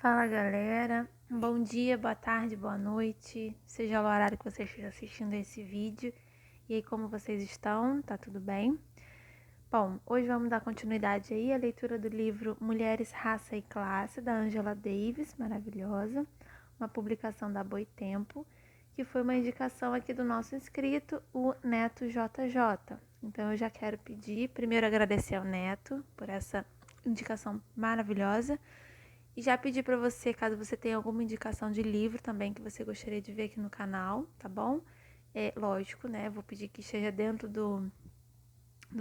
Fala galera, bom dia, boa tarde, boa noite, seja o horário que você esteja assistindo esse vídeo. E aí, como vocês estão? Tá tudo bem? Bom, hoje vamos dar continuidade aí à leitura do livro Mulheres, Raça e Classe, da Angela Davis, maravilhosa, uma publicação da Boitempo, que foi uma indicação aqui do nosso inscrito, o Neto JJ. Então eu já quero pedir, primeiro agradecer ao Neto por essa indicação maravilhosa. E já pedi para você, caso você tenha alguma indicação de livro também que você gostaria de ver aqui no canal, tá bom? Lógico, né? Vou pedir que esteja dentro do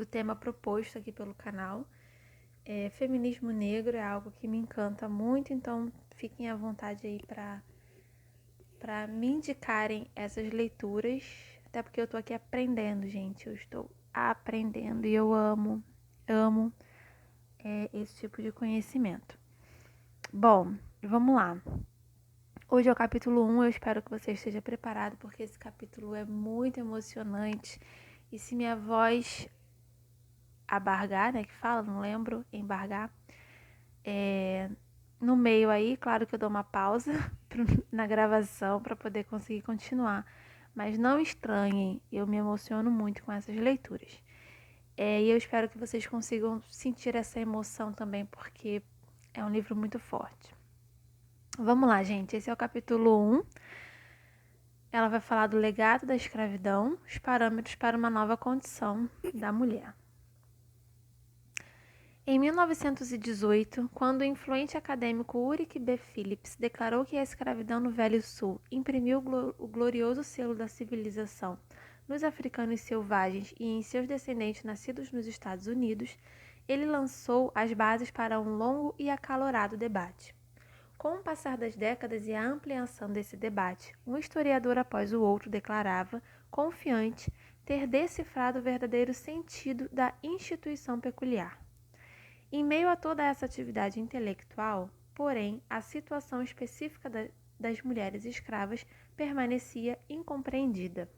tema proposto aqui pelo canal. Feminismo negro é algo que me encanta muito, então fiquem à vontade aí para me indicarem essas leituras, até porque eu tô aqui aprendendo, gente. Eu estou aprendendo e eu amo esse tipo de conhecimento. Bom, vamos lá. Hoje é o capítulo 1, eu espero que você esteja preparado, porque esse capítulo é muito emocionante. E se minha voz abargar, né, que fala, não lembro, embargar, no meio aí, claro que eu dou uma pausa na gravação para poder conseguir continuar. Mas não estranhem, eu me emociono muito com essas leituras. E eu espero que vocês consigam sentir essa emoção também, porque é um livro muito forte. Vamos lá, gente, esse é o capítulo 1. Ela vai falar do legado da escravidão, os parâmetros para uma nova condição da mulher. Em 1918, quando o influente acadêmico Ulrich B. Phillips declarou que a escravidão no Velho Sul imprimiu o glorioso selo da civilização nos africanos selvagens e em seus descendentes nascidos nos Estados Unidos, ele lançou as bases para um longo e acalorado debate. Com o passar das décadas e a ampliação desse debate, um historiador após o outro declarava, confiante, ter decifrado o verdadeiro sentido da instituição peculiar. Em meio a toda essa atividade intelectual, porém, a situação específica das mulheres escravas permanecia incompreendida.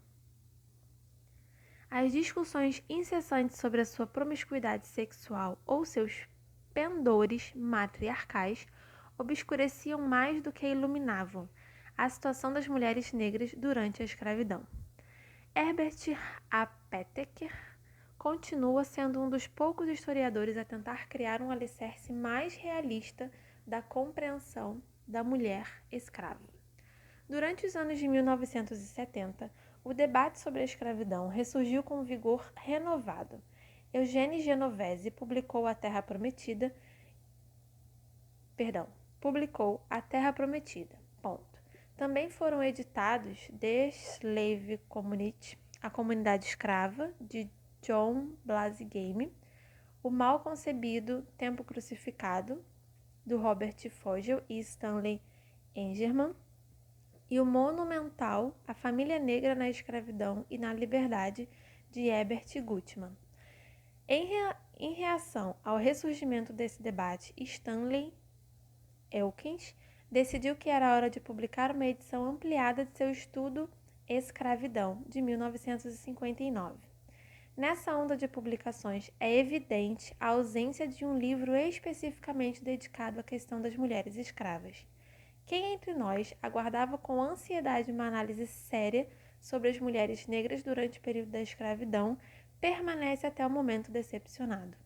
As discussões incessantes sobre a sua promiscuidade sexual ou seus pendores matriarcais obscureciam mais do que iluminavam a situação das mulheres negras durante a escravidão. Herbert A. Petteker continua sendo um dos poucos historiadores a tentar criar um alicerce mais realista da compreensão da mulher escrava. Durante os anos de 1970, o debate sobre a escravidão ressurgiu com vigor renovado. Eugênie Genovese publicou A Terra Prometida. Também foram editados The Slave Community, A Comunidade Escrava, de John Blasigame, O Mal Concebido Tempo Crucificado, do Robert Fogel e Stanley Engerman, e o monumental A Família Negra na Escravidão e na Liberdade, de Herbert Gutmann. Em reação ao ressurgimento desse debate, Stanley Elkins decidiu que era hora de publicar uma edição ampliada de seu estudo Escravidão, de 1959. Nessa onda de publicações, é evidente a ausência de um livro especificamente dedicado à questão das mulheres escravas. Quem entre nós aguardava com ansiedade uma análise séria sobre as mulheres negras durante o período da escravidão permanece até o momento decepcionado.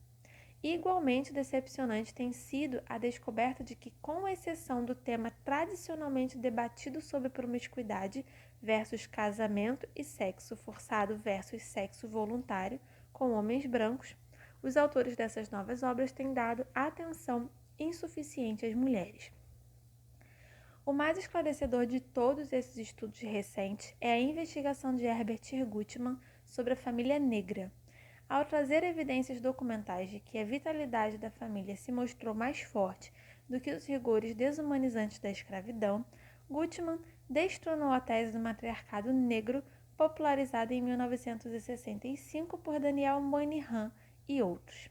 Igualmente decepcionante tem sido a descoberta de que, com exceção do tema tradicionalmente debatido sobre promiscuidade versus casamento e sexo forçado versus sexo voluntário com homens brancos, os autores dessas novas obras têm dado atenção insuficiente às mulheres. O mais esclarecedor de todos esses estudos recentes é a investigação de Herbert Gutmann sobre a família negra. Ao trazer evidências documentais de que a vitalidade da família se mostrou mais forte do que os rigores desumanizantes da escravidão, Gutmann destronou a tese do matriarcado negro popularizada em 1965 por Daniel Moynihan e outros.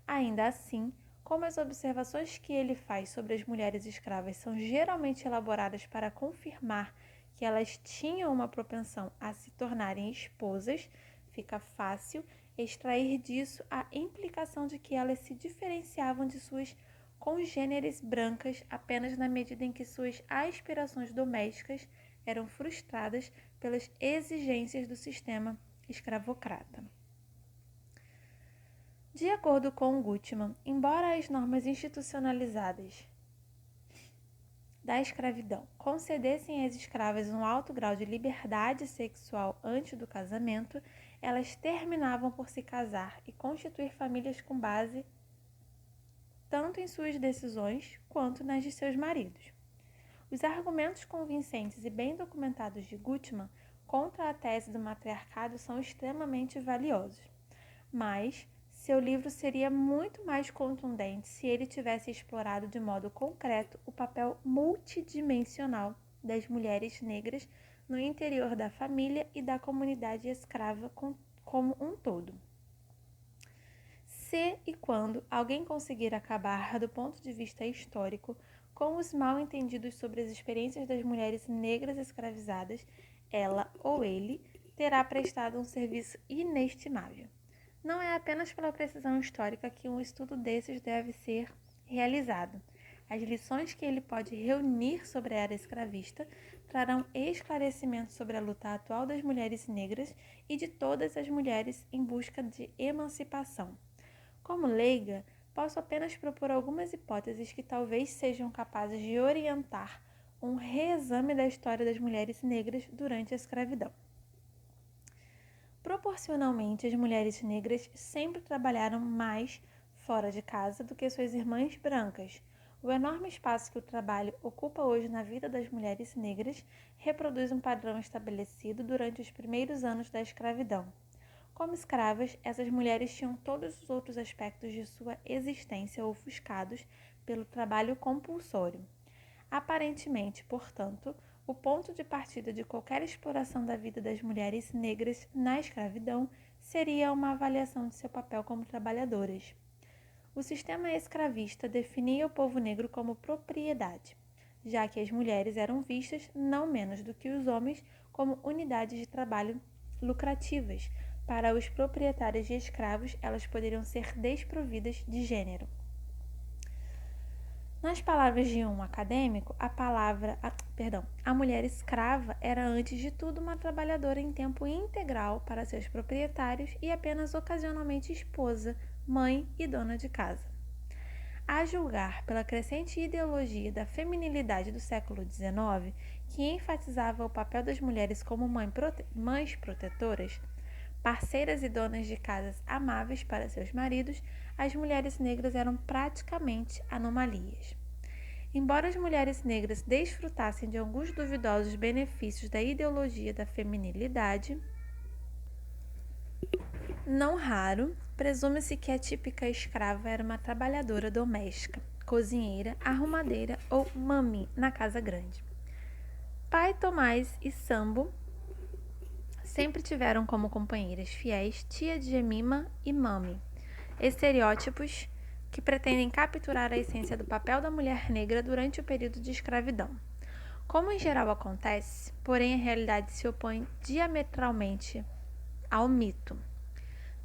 Ainda assim, como as observações que ele faz sobre as mulheres escravas são geralmente elaboradas para confirmar que elas tinham uma propensão a se tornarem esposas, fica fácil extrair disso a implicação de que elas se diferenciavam de suas congêneres brancas apenas na medida em que suas aspirações domésticas eram frustradas pelas exigências do sistema escravocrata. De acordo com Gutmann, embora as normas institucionalizadas da escravidão concedessem às escravas um alto grau de liberdade sexual antes do casamento, elas terminavam por se casar e constituir famílias com base tanto em suas decisões quanto nas de seus maridos. Os argumentos convincentes e bem documentados de Gutmann contra a tese do matriarcado são extremamente valiosos, mas seu livro seria muito mais contundente se ele tivesse explorado de modo concreto o papel multidimensional das mulheres negras no interior da família e da comunidade escrava como um todo. Se e quando alguém conseguir acabar, do ponto de vista histórico, com os mal-entendidos sobre as experiências das mulheres negras escravizadas, ela ou ele terá prestado um serviço inestimável. Não é apenas pela precisão histórica que um estudo desses deve ser realizado. As lições que ele pode reunir sobre a era escravista trarão esclarecimento sobre a luta atual das mulheres negras e de todas as mulheres em busca de emancipação. Como leiga, posso apenas propor algumas hipóteses que talvez sejam capazes de orientar um reexame da história das mulheres negras durante a escravidão. Proporcionalmente, as mulheres negras sempre trabalharam mais fora de casa do que suas irmãs brancas. O enorme espaço que o trabalho ocupa hoje na vida das mulheres negras reproduz um padrão estabelecido durante os primeiros anos da escravidão. Como escravas, essas mulheres tinham todos os outros aspectos de sua existência ofuscados pelo trabalho compulsório. Aparentemente, portanto, o ponto de partida de qualquer exploração da vida das mulheres negras na escravidão seria uma avaliação de seu papel como trabalhadoras. O sistema escravista definia o povo negro como propriedade, já que as mulheres eram vistas, não menos do que os homens, como unidades de trabalho lucrativas. Para os proprietários de escravos, elas poderiam ser desprovidas de gênero. Nas palavras de um acadêmico, a mulher escrava era antes de tudo uma trabalhadora em tempo integral para seus proprietários e apenas ocasionalmente esposa, mãe e dona de casa. A julgar pela crescente ideologia da feminilidade do século XIX, que enfatizava o papel das mulheres como mães protetoras, parceiras e donas de casas amáveis para seus maridos, as mulheres negras eram praticamente anomalias. Embora as mulheres negras desfrutassem de alguns duvidosos benefícios da ideologia da feminilidade, não raro, presume-se que a típica escrava era uma trabalhadora doméstica, cozinheira, arrumadeira ou mami na casa grande. Pai Tomás e Sambo sempre tiveram como companheiras fiéis tia Jemima e mami, estereótipos que pretendem capturar a essência do papel da mulher negra durante o período de escravidão. Como em geral acontece, porém a realidade se opõe diametralmente ao mito.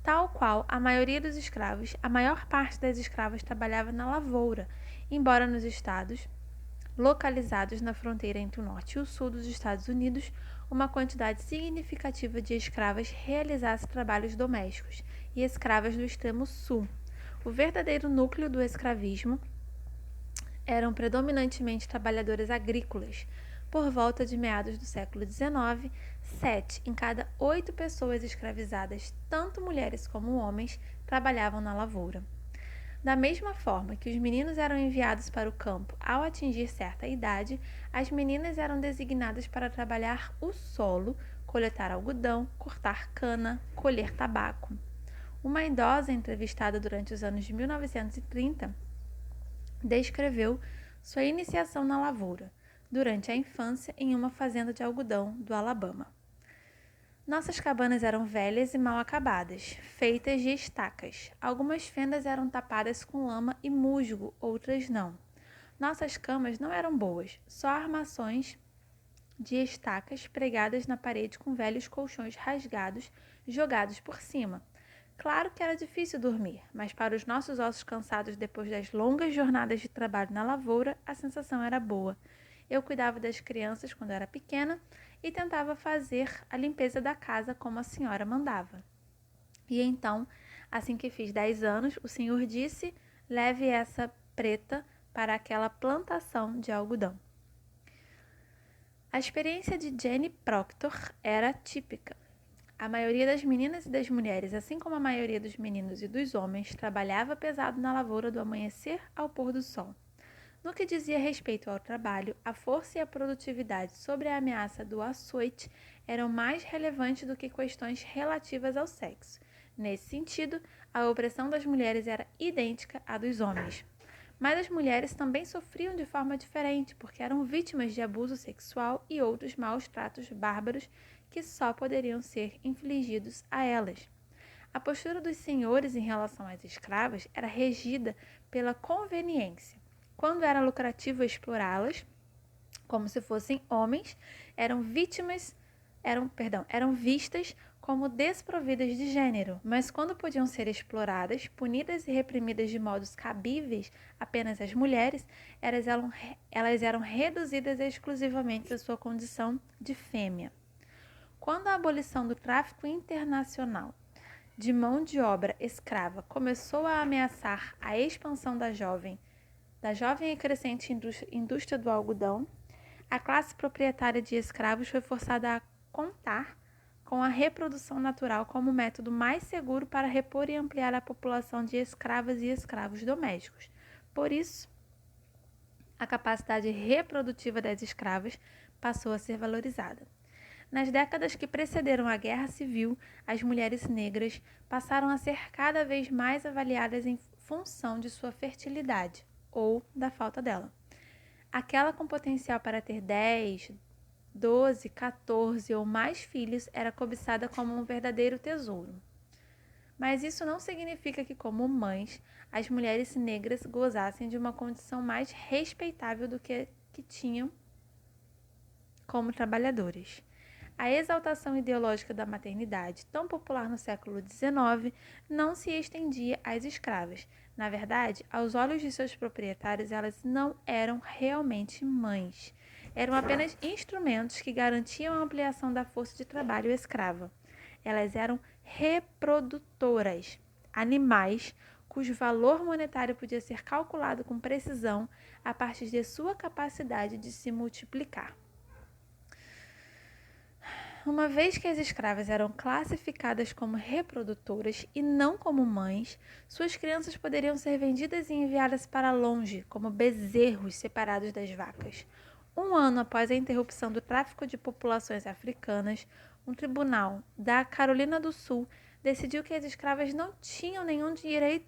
Tal qual a maioria dos escravos, a maior parte das escravas trabalhava na lavoura, embora nos estados localizados na fronteira entre o norte e o sul dos Estados Unidos, uma quantidade significativa de escravas realizasse trabalhos domésticos e escravas do extremo sul. O verdadeiro núcleo do escravismo eram predominantemente trabalhadoras agrícolas. Por volta de meados do século XIX, 7 em cada 8 pessoas escravizadas, tanto mulheres como homens, trabalhavam na lavoura. Da mesma forma que os meninos eram enviados para o campo ao atingir certa idade, as meninas eram designadas para trabalhar o solo, coletar algodão, cortar cana, colher tabaco. Uma idosa entrevistada durante os anos de 1930 descreveu sua iniciação na lavoura, durante a infância em uma fazenda de algodão do Alabama. Nossas cabanas eram velhas e mal acabadas, feitas de estacas. Algumas fendas eram tapadas com lama e musgo, outras não. Nossas camas não eram boas, só armações de estacas pregadas na parede com velhos colchões rasgados jogados por cima. Claro que era difícil dormir, mas para os nossos ossos cansados depois das longas jornadas de trabalho na lavoura, a sensação era boa. Eu cuidava das crianças quando era pequena e tentava fazer a limpeza da casa como a senhora mandava. E então, assim que fiz 10 anos, o senhor disse: leve essa preta para aquela plantação de algodão. A experiência de Jenny Proctor era típica. A maioria das meninas e das mulheres, assim como a maioria dos meninos e dos homens, trabalhava pesado na lavoura do amanhecer ao pôr do sol. No que dizia respeito ao trabalho, a força e a produtividade sobre a ameaça do açoite eram mais relevantes do que questões relativas ao sexo. Nesse sentido, a opressão das mulheres era idêntica à dos homens. Mas as mulheres também sofriam de forma diferente, porque eram vítimas de abuso sexual e outros maus tratos bárbaros que só poderiam ser infligidos a elas. A postura dos senhores em relação às escravas era regida pela conveniência. Quando era lucrativo explorá-las, como se fossem homens, eram vistas como desprovidas de gênero, mas quando podiam ser exploradas, punidas e reprimidas de modos cabíveis apenas às mulheres, elas eram reduzidas exclusivamente à sua condição de fêmea. Quando a abolição do tráfico internacional de mão de obra escrava começou a ameaçar a expansão da jovem e crescente indústria do algodão, a classe proprietária de escravos foi forçada a contar com a reprodução natural como método mais seguro para repor e ampliar a população de escravas e escravos domésticos. Por isso, a capacidade reprodutiva das escravas passou a ser valorizada. Nas décadas que precederam a Guerra Civil, as mulheres negras passaram a ser cada vez mais avaliadas em função de sua fertilidade ou da falta dela. Aquela com potencial para ter 10, 12, 14 ou mais filhos era cobiçada como um verdadeiro tesouro. Mas isso não significa que, como mães, as mulheres negras gozassem de uma condição mais respeitável do que tinham como trabalhadoras. A exaltação ideológica da maternidade, tão popular no século XIX, não se estendia às escravas. Na verdade, aos olhos de seus proprietários, elas não eram realmente mães. Eram apenas instrumentos que garantiam a ampliação da força de trabalho escrava. Elas eram reprodutoras, animais cujo valor monetário podia ser calculado com precisão a partir de sua capacidade de se multiplicar. Uma vez que as escravas eram classificadas como reprodutoras e não como mães, suas crianças poderiam ser vendidas e enviadas para longe, como bezerros separados das vacas. Um ano após a interrupção do tráfico de populações africanas, um tribunal da Carolina do Sul decidiu que as escravas não tinham nenhum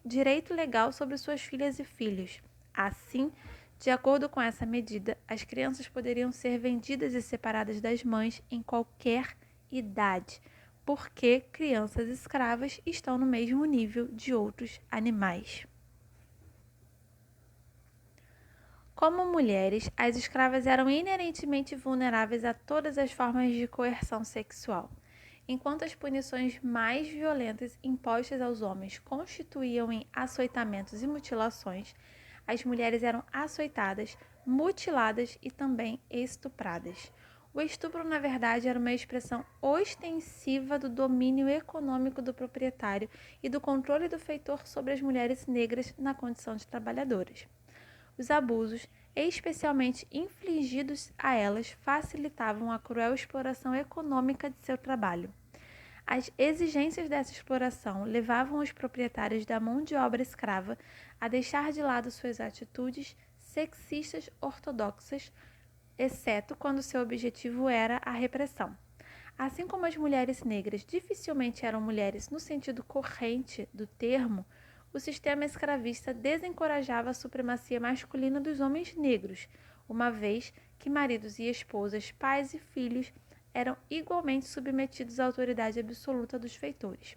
direito legal sobre suas filhas e filhos. Assim, de acordo com essa medida, as crianças poderiam ser vendidas e separadas das mães em qualquer idade, porque crianças escravas estão no mesmo nível de outros animais. Como mulheres, as escravas eram inerentemente vulneráveis a todas as formas de coerção sexual. Enquanto as punições mais violentas impostas aos homens constituíam em açoitamentos e mutilações, as mulheres eram açoitadas, mutiladas e também estupradas. O estupro, na verdade, era uma expressão ostensiva do domínio econômico do proprietário e do controle do feitor sobre as mulheres negras na condição de trabalhadoras. Os abusos, especialmente infligidos a elas, facilitavam a cruel exploração econômica de seu trabalho. As exigências dessa exploração levavam os proprietários da mão de obra escrava a deixar de lado suas atitudes sexistas ortodoxas, exceto quando seu objetivo era a repressão. Assim como as mulheres negras dificilmente eram mulheres no sentido corrente do termo, o sistema escravista desencorajava a supremacia masculina dos homens negros, uma vez que maridos e esposas, pais e filhos eram igualmente submetidos à autoridade absoluta dos feitores.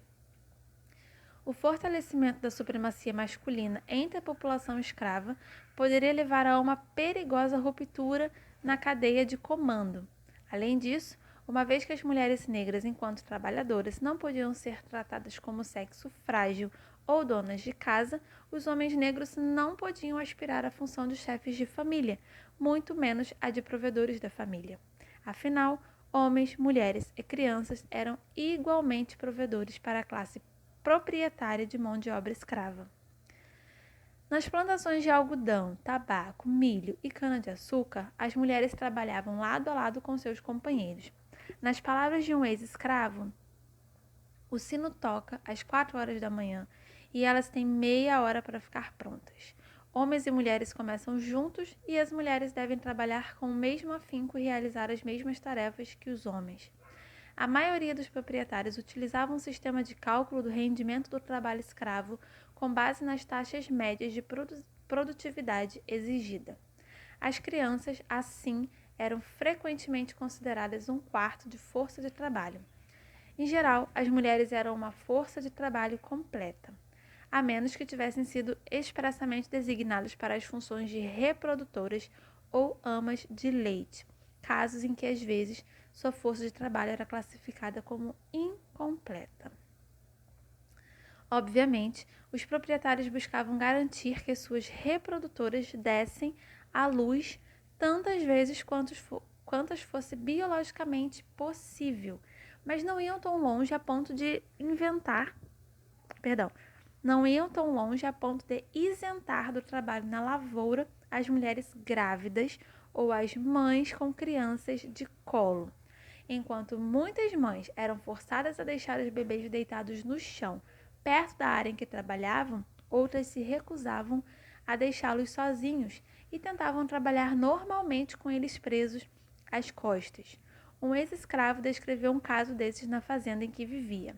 O fortalecimento da supremacia masculina entre a população escrava poderia levar a uma perigosa ruptura na cadeia de comando. Além disso, Uma vez que as mulheres negras, enquanto trabalhadoras, não podiam ser tratadas como sexo frágil ou donas de casa, os homens negros não podiam aspirar à função de chefes de família, muito menos a de provedores da família. Afinal, homens, mulheres e crianças eram igualmente provedores para a classe proprietária de mão de obra escrava. Nas plantações de algodão, tabaco, milho e cana-de-açúcar, as mulheres trabalhavam lado a lado com seus companheiros. Nas palavras de um ex-escravo, o sino toca às 4 horas da manhã e elas têm meia hora para ficar prontas. Homens e mulheres começam juntos e as mulheres devem trabalhar com o mesmo afinco e realizar as mesmas tarefas que os homens. A maioria dos proprietários utilizava um sistema de cálculo do rendimento do trabalho escravo com base nas taxas médias de produtividade exigida. As crianças, assim, eram frequentemente consideradas um quarto de força de trabalho. Em geral, as mulheres eram uma força de trabalho completa, a menos que tivessem sido expressamente designadas para as funções de reprodutoras ou amas de leite, casos em que, às vezes, sua força de trabalho era classificada como incompleta. Obviamente, os proprietários buscavam garantir que suas reprodutoras dessem à luz tantas vezes quantas fosse biologicamente possível, mas não iam tão longe a ponto de isentar do trabalho na lavoura as mulheres grávidas ou as mães com crianças de colo. Enquanto muitas mães eram forçadas a deixar os bebês deitados no chão, perto da área em que trabalhavam, outras se recusavam a deixá-los sozinhos e tentavam trabalhar normalmente com eles presos às costas. Um ex-escravo descreveu um caso desses na fazenda em que vivia.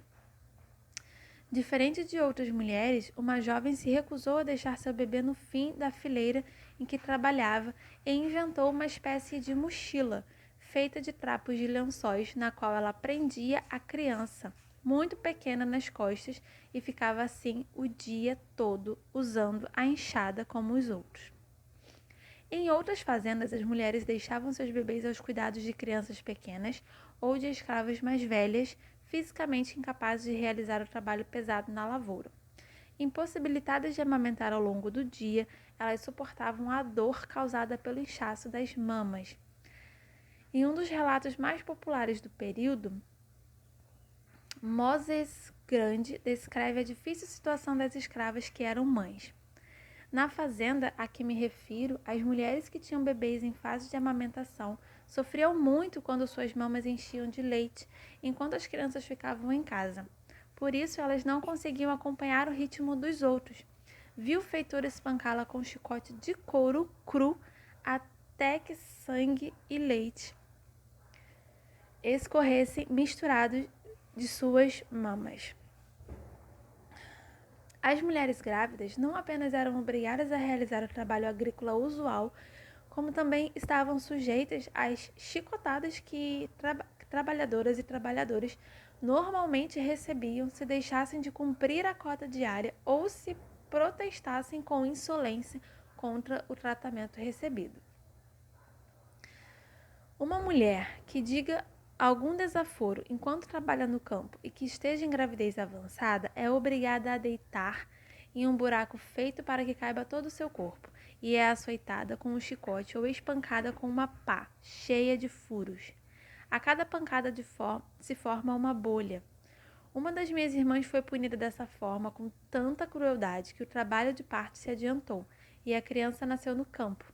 Diferente de outras mulheres, uma jovem se recusou a deixar seu bebê no fim da fileira em que trabalhava e inventou uma espécie de mochila feita de trapos de lençóis, na qual ela prendia a criança, muito pequena, nas costas e ficava assim o dia todo, usando a enxada como os outros. Em outras fazendas, as mulheres deixavam seus bebês aos cuidados de crianças pequenas ou de escravas mais velhas, fisicamente incapazes de realizar o trabalho pesado na lavoura. Impossibilitadas de amamentar ao longo do dia, elas suportavam a dor causada pelo inchaço das mamas. Em um dos relatos mais populares do período, Moses Grande descreve a difícil situação das escravas que eram mães. Na fazenda a que me refiro, as mulheres que tinham bebês em fase de amamentação sofriam muito quando suas mamas enchiam de leite, enquanto as crianças ficavam em casa. Por isso, elas não conseguiam acompanhar o ritmo dos outros. Viu o feitor espancá-la com um chicote de couro cru até que sangue e leite escorressem misturados de suas mamas. As mulheres grávidas não apenas eram obrigadas a realizar o trabalho agrícola usual, como também estavam sujeitas às chicotadas que trabalhadoras e trabalhadores normalmente recebiam se deixassem de cumprir a cota diária ou se protestassem com insolência contra o tratamento recebido. Uma mulher que diga algum desaforo enquanto trabalha no campo e que esteja em gravidez avançada é obrigada a deitar em um buraco feito para que caiba todo o seu corpo e é açoitada com um chicote ou espancada com uma pá cheia de furos. A cada pancada se forma uma bolha. Uma das minhas irmãs foi punida dessa forma com tanta crueldade que o trabalho de parto se adiantou e a criança nasceu no campo.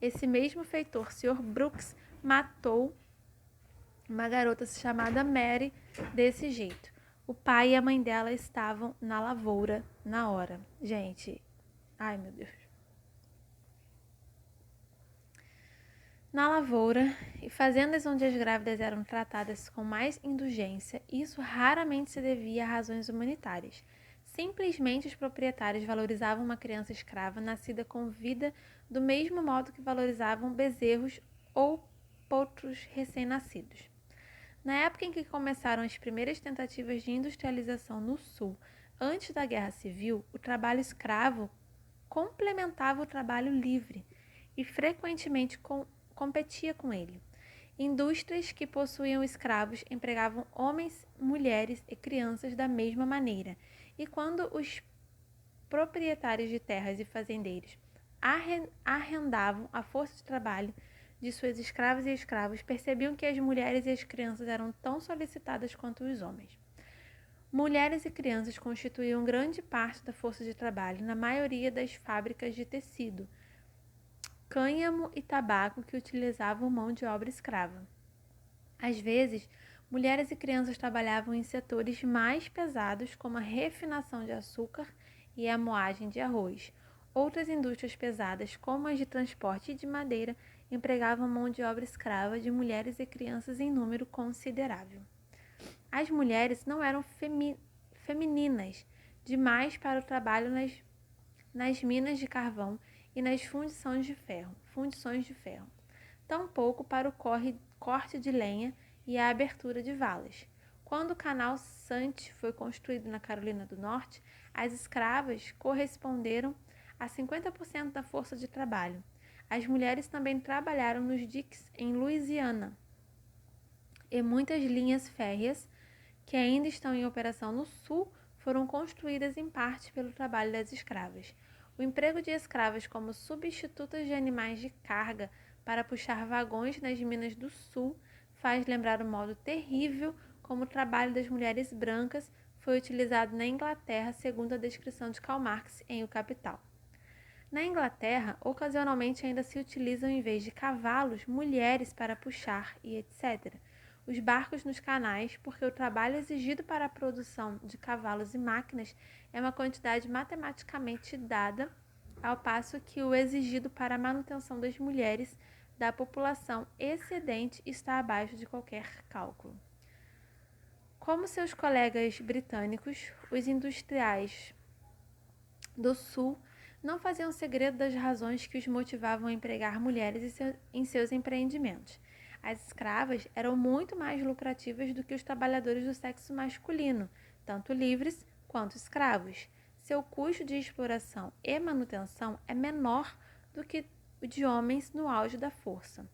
Esse mesmo feitor, Sr. Brooks, matou uma garota chamada Mary desse jeito. O pai e a mãe dela estavam na lavoura na hora. Gente, ai meu Deus. Na lavoura e fazendas onde as grávidas eram tratadas com mais indulgência, isso raramente se devia a razões humanitárias. Simplesmente os proprietários valorizavam uma criança escrava nascida com vida do mesmo modo que valorizavam bezerros ou potros recém-nascidos. Na época em que começaram as primeiras tentativas de industrialização no Sul, antes da Guerra Civil, o trabalho escravo complementava o trabalho livre e frequentemente competia com ele. Indústrias que possuíam escravos empregavam homens, mulheres e crianças da mesma maneira, e quando os proprietários de terras e fazendeiros arrendavam a força de trabalho de suas escravas e escravos, percebiam que as mulheres e as crianças eram tão solicitadas quanto os homens. Mulheres e crianças constituíam grande parte da força de trabalho na maioria das fábricas de tecido, cânhamo e tabaco que utilizavam mão de obra escrava. Às vezes, mulheres e crianças trabalhavam em setores mais pesados, como a refinação de açúcar e a moagem de arroz. Outras indústrias pesadas, como as de transporte e de madeira, empregavam mão de obra escrava de mulheres e crianças em número considerável. As mulheres não eram femininas demais para o trabalho nas minas de carvão e nas fundições de ferro, tampouco para o corte de lenha e a abertura de valas. Quando o canal Sante foi construído na Carolina do Norte, as escravas corresponderam a 50% da força de trabalho. As mulheres também trabalharam nos diques em Louisiana, e muitas linhas férreas que ainda estão em operação no sul foram construídas em parte pelo trabalho das escravas. O emprego de escravas como substitutas de animais de carga para puxar vagões nas minas do sul faz lembrar o modo terrível como o trabalho das mulheres brancas foi utilizado na Inglaterra, segundo a descrição de Karl Marx em O Capital. Na Inglaterra, ocasionalmente ainda se utilizam, em vez de cavalos, mulheres para puxar e etc. Os barcos nos canais, porque o trabalho exigido para a produção de cavalos e máquinas é uma quantidade matematicamente dada, ao passo que o exigido para a manutenção das mulheres da população excedente está abaixo de qualquer cálculo. Como seus colegas britânicos, os industriais do Sul não faziam segredo das razões que os motivavam a empregar mulheres em seus empreendimentos. As escravas eram muito mais lucrativas do que os trabalhadores do sexo masculino, tanto livres quanto escravos. Seu custo de exploração e manutenção é menor do que o de homens no auge da força.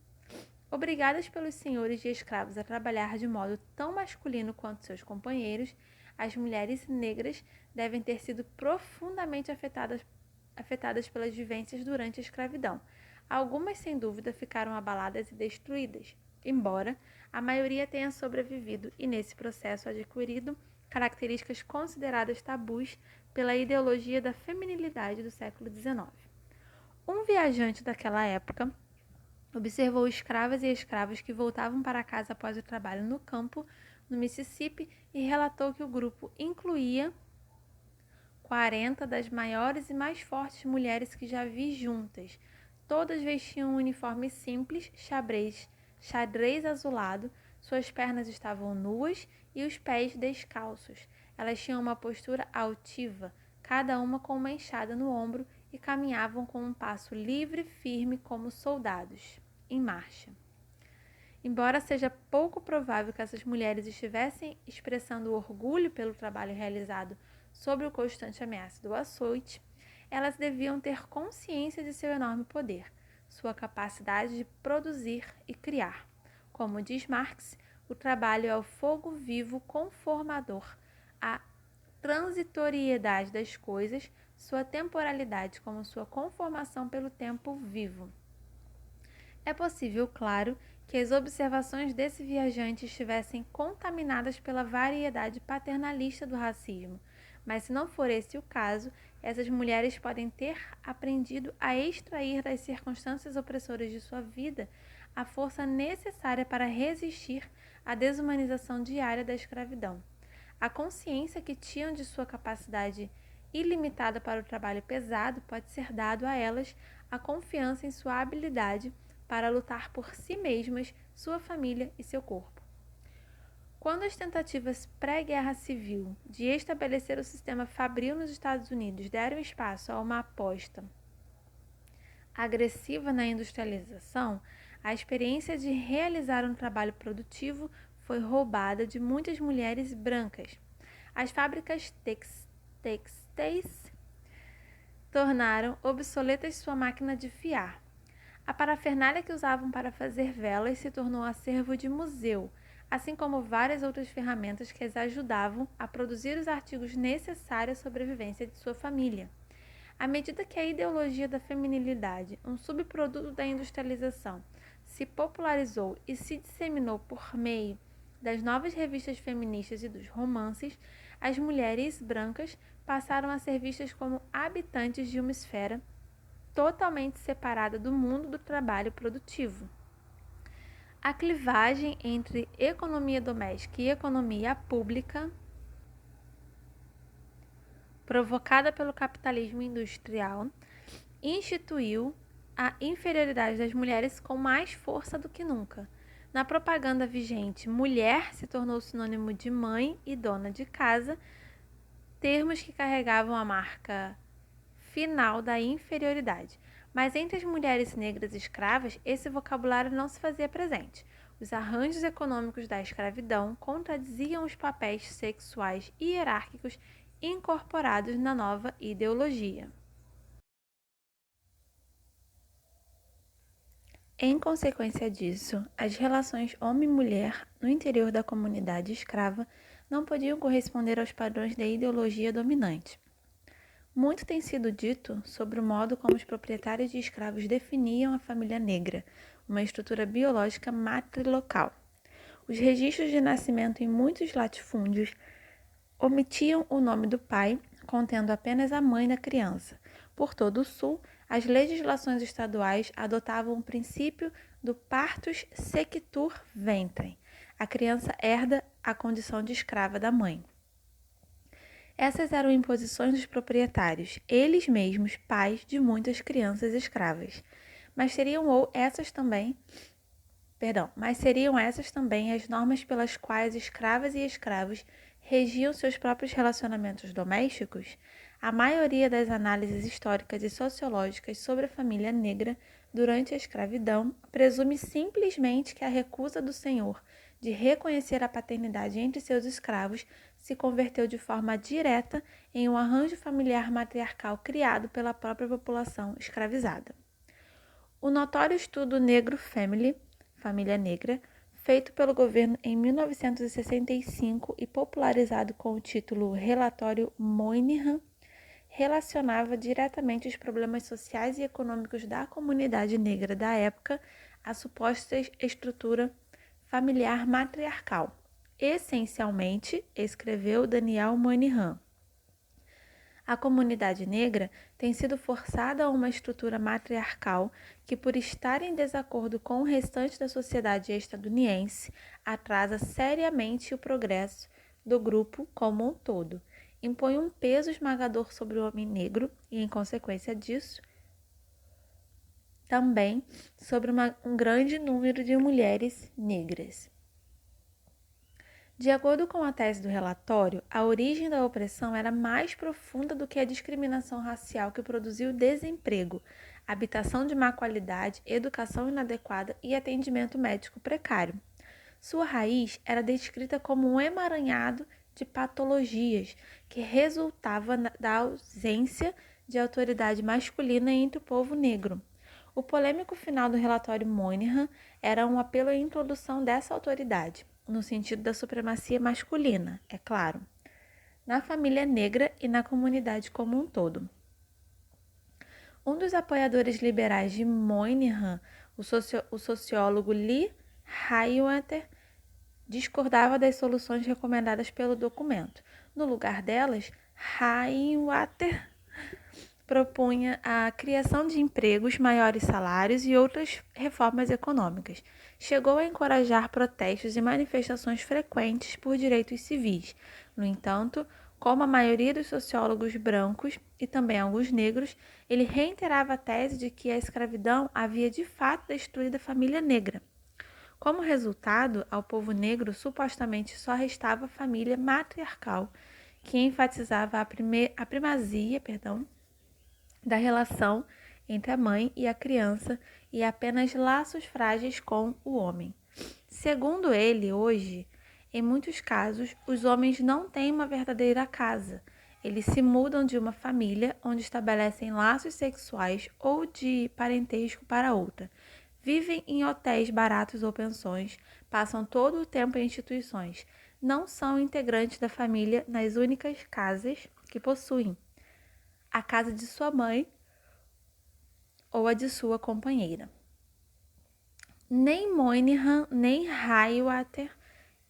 Obrigadas pelos senhores de escravos a trabalhar de modo tão masculino quanto seus companheiros, as mulheres negras devem ter sido profundamente afetadas pelas vivências durante a escravidão. Algumas, sem dúvida, ficaram abaladas e destruídas, embora a maioria tenha sobrevivido e, nesse processo, adquirido características consideradas tabus pela ideologia da feminilidade do século XIX. Um viajante daquela época observou escravas e escravos que voltavam para casa após o trabalho no campo, no Mississippi, e relatou que o grupo incluía 40 das maiores e mais fortes mulheres que já vi juntas. Todas vestiam um uniforme simples, xadrez azulado, suas pernas estavam nuas e os pés descalços. Elas tinham uma postura altiva, cada uma com uma enxada no ombro, e caminhavam com um passo livre e firme como soldados, em marcha. Embora seja pouco provável que essas mulheres estivessem expressando orgulho pelo trabalho realizado sob o constante ameaça do açoite, elas deviam ter consciência de seu enorme poder, sua capacidade de produzir e criar. Como diz Marx, o trabalho é o fogo vivo conformador, a transitoriedade das coisas, sua temporalidade como sua conformação pelo tempo vivo. É possível, claro, que as observações desse viajante estivessem contaminadas pela variedade paternalista do racismo, mas se não for esse o caso, essas mulheres podem ter aprendido a extrair das circunstâncias opressoras de sua vida a força necessária para resistir à desumanização diária da escravidão. A consciência que tinham de sua capacidade ilimitada para o trabalho pesado pode ser dado a elas a confiança em sua habilidade para lutar por si mesmas, sua família e seu corpo. Quando as tentativas pré-guerra civil de estabelecer o sistema fabril nos Estados Unidos deram espaço a uma aposta agressiva na industrialização, a experiência de realizar um trabalho produtivo foi roubada de muitas mulheres brancas. As fábricas textéis tornaram obsoletas sua máquina de fiar. A parafernália que usavam para fazer velas se tornou acervo de museu, assim como várias outras ferramentas que as ajudavam a produzir os artigos necessários à sobrevivência de sua família. À medida que a ideologia da feminilidade, um subproduto da industrialização, se popularizou e se disseminou por meio das novas revistas feministas e dos romances, as mulheres brancas passaram a ser vistas como habitantes de uma esfera totalmente separada do mundo do trabalho produtivo. A clivagem entre economia doméstica e economia pública, provocada pelo capitalismo industrial, instituiu a inferioridade das mulheres com mais força do que nunca. Na propaganda vigente, mulher se tornou sinônimo de mãe e dona de casa, termos que carregavam a marca final da inferioridade. Mas entre as mulheres negras escravas, esse vocabulário não se fazia presente. Os arranjos econômicos da escravidão contradiziam os papéis sexuais hierárquicos incorporados na nova ideologia. Em consequência disso, as relações homem-mulher no interior da comunidade escrava não podiam corresponder aos padrões da ideologia dominante. Muito tem sido dito sobre o modo como os proprietários de escravos definiam a família negra, uma estrutura biológica matrilocal. Os registros de nascimento em muitos latifúndios omitiam o nome do pai, contendo apenas a mãe da criança. Por todo o sul, as legislações estaduais adotavam o princípio do partus sequitur ventrem. A criança herda a condição de escrava da mãe. Essas eram imposições dos proprietários, eles mesmos pais de muitas crianças escravas. Mas seriam essas também as normas pelas quais escravas e escravos regiam seus próprios relacionamentos domésticos? A maioria das análises históricas e sociológicas sobre a família negra durante a escravidão presume simplesmente que a recusa do senhor de reconhecer a paternidade entre seus escravos se converteu de forma direta em um arranjo familiar matriarcal criado pela própria população escravizada. O notório estudo Negro Family, Família Negra, feito pelo governo em 1965 e popularizado com o título Relatório Moynihan, relacionava diretamente os problemas sociais e econômicos da comunidade negra da época à suposta estrutura familiar matriarcal. Essencialmente, escreveu Daniel Moynihan, a comunidade negra tem sido forçada a uma estrutura matriarcal que, por estar em desacordo com o restante da sociedade estadunidense, atrasa seriamente o progresso do grupo como um todo, impõe um peso esmagador sobre o homem negro e, em consequência disso, também sobre um grande número de mulheres negras. De acordo com a tese do relatório, a origem da opressão era mais profunda do que a discriminação racial que produziu desemprego, habitação de má qualidade, educação inadequada e atendimento médico precário. Sua raiz era descrita como um emaranhado de patologias que resultava da ausência de autoridade masculina entre o povo negro. O polêmico final do relatório Moynihan era um apelo à introdução dessa autoridade, no sentido da supremacia masculina, é claro, na família negra e na comunidade como um todo. Um dos apoiadores liberais de Moynihan, o sociólogo Lee Highwater, discordava das soluções recomendadas pelo documento. No lugar delas, Highwater propunha a criação de empregos, maiores salários e outras reformas econômicas. Chegou a encorajar protestos e manifestações frequentes por direitos civis. No entanto, como a maioria dos sociólogos brancos e também alguns negros, ele reiterava a tese de que a escravidão havia de fato destruído a família negra. Como resultado, ao povo negro supostamente só restava a família matriarcal, que enfatizava a primazia da relação entre a mãe e a criança e apenas laços frágeis com o homem. Segundo ele, hoje, em muitos casos, os homens não têm uma verdadeira casa. Eles se mudam de uma família onde estabelecem laços sexuais ou de parentesco para outra. Vivem em hotéis baratos ou pensões, passam todo o tempo em instituições. Não são integrantes da família nas únicas casas que possuem: a casa de sua mãe ou a de sua companheira. Nem Moynihan nem Hiawatha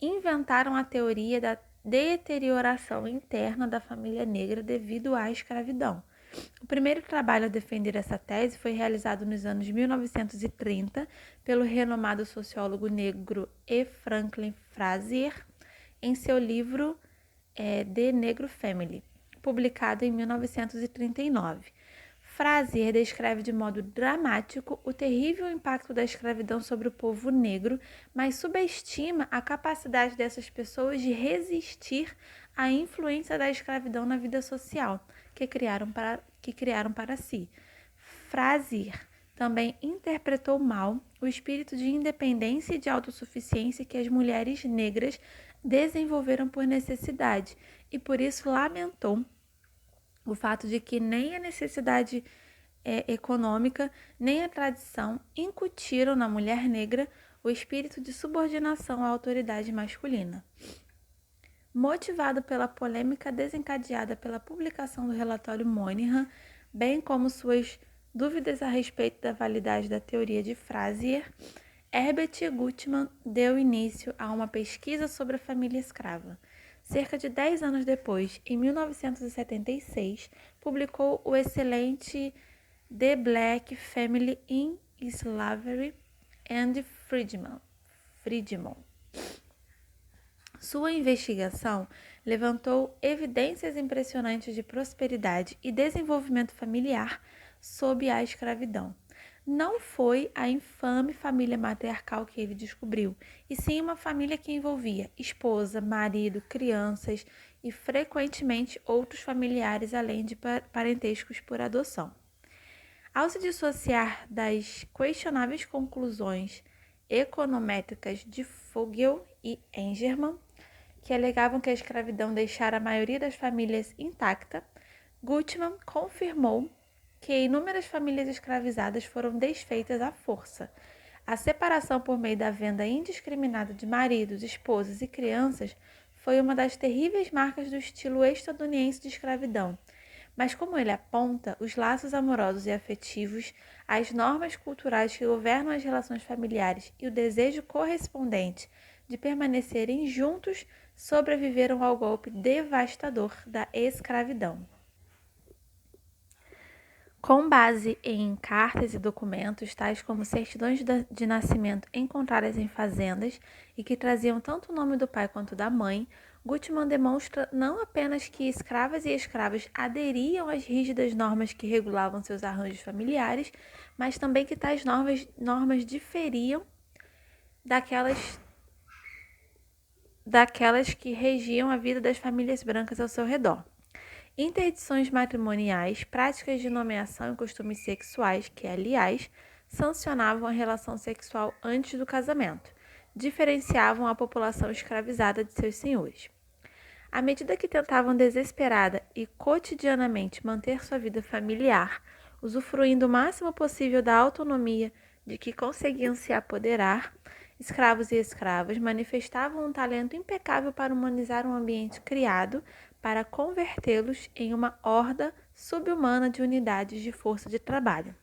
inventaram a teoria da deterioração interna da família negra devido à escravidão. O primeiro trabalho a defender essa tese foi realizado nos anos 1930 pelo renomado sociólogo negro E. Franklin Frazier em seu livro The Negro Family, publicado em 1939. Frazier descreve de modo dramático o terrível impacto da escravidão sobre o povo negro, mas subestima a capacidade dessas pessoas de resistir à influência da escravidão na vida social que criaram para si. Frazier também interpretou mal o espírito de independência e de autossuficiência que as mulheres negras desenvolveram por necessidade e por isso lamentou o fato de que nem a necessidade econômica nem a tradição incutiram na mulher negra o espírito de subordinação à autoridade masculina. Motivado pela polêmica desencadeada pela publicação do relatório Moynihan, bem como suas dúvidas a respeito da validade da teoria de Frazier, Herbert Gutmann deu início a uma pesquisa sobre a família escrava. Cerca de 10 anos depois, em 1976, publicou o excelente The Black Family in Slavery and Freedom. Sua investigação levantou evidências impressionantes de prosperidade e desenvolvimento familiar sob a escravidão. Não foi a infame família matriarcal que ele descobriu, e sim uma família que envolvia esposa, marido, crianças e frequentemente outros familiares além de parentescos por adoção. Ao se dissociar das questionáveis conclusões econométricas de Fogel e Engerman, que alegavam que a escravidão deixara a maioria das famílias intacta, Gutmann confirmou que inúmeras famílias escravizadas foram desfeitas à força. A separação por meio da venda indiscriminada de maridos, esposas e crianças foi uma das terríveis marcas do estilo estadunidense de escravidão. Mas, como ele aponta, os laços amorosos e afetivos, as normas culturais que governam as relações familiares e o desejo correspondente de permanecerem juntos sobreviveram ao golpe devastador da escravidão. Com base em cartas e documentos, tais como certidões de nascimento encontradas em fazendas e que traziam tanto o nome do pai quanto da mãe, Gutmann demonstra não apenas que escravas e escravos aderiam às rígidas normas que regulavam seus arranjos familiares, mas também que tais normas diferiam daquelas que regiam a vida das famílias brancas ao seu redor. Interdições matrimoniais, práticas de nomeação e costumes sexuais que, aliás, sancionavam a relação sexual antes do casamento, diferenciavam a população escravizada de seus senhores. À medida que tentavam desesperada e cotidianamente manter sua vida familiar, usufruindo o máximo possível da autonomia de que conseguiam se apoderar, escravos e escravas manifestavam um talento impecável para humanizar um ambiente criado para convertê-los em uma horda subhumana de unidades de força de trabalho.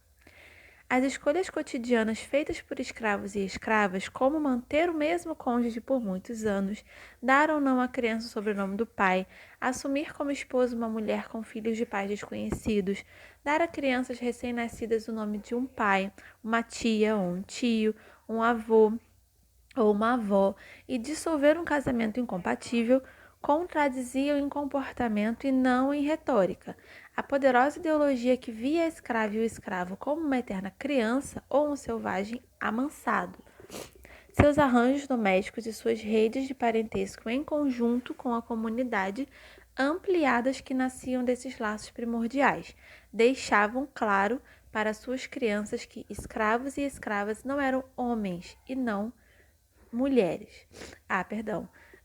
As escolhas cotidianas feitas por escravos e escravas, como manter o mesmo cônjuge por muitos anos, dar ou não à criança o sobrenome do pai, assumir como esposa uma mulher com filhos de pais desconhecidos, dar a crianças recém-nascidas o nome de um pai, uma tia ou um tio, um avô ou uma avó e dissolver um casamento incompatível, contradiziam em comportamento e não em retórica. A poderosa ideologia que via a escrava e o escravo como uma eterna criança ou um selvagem amansado. Seus arranjos domésticos e suas redes de parentesco em conjunto com a comunidade ampliadas que nasciam desses laços primordiais, deixavam claro para suas crianças que escravos e escravas não eram homens e não mulheres.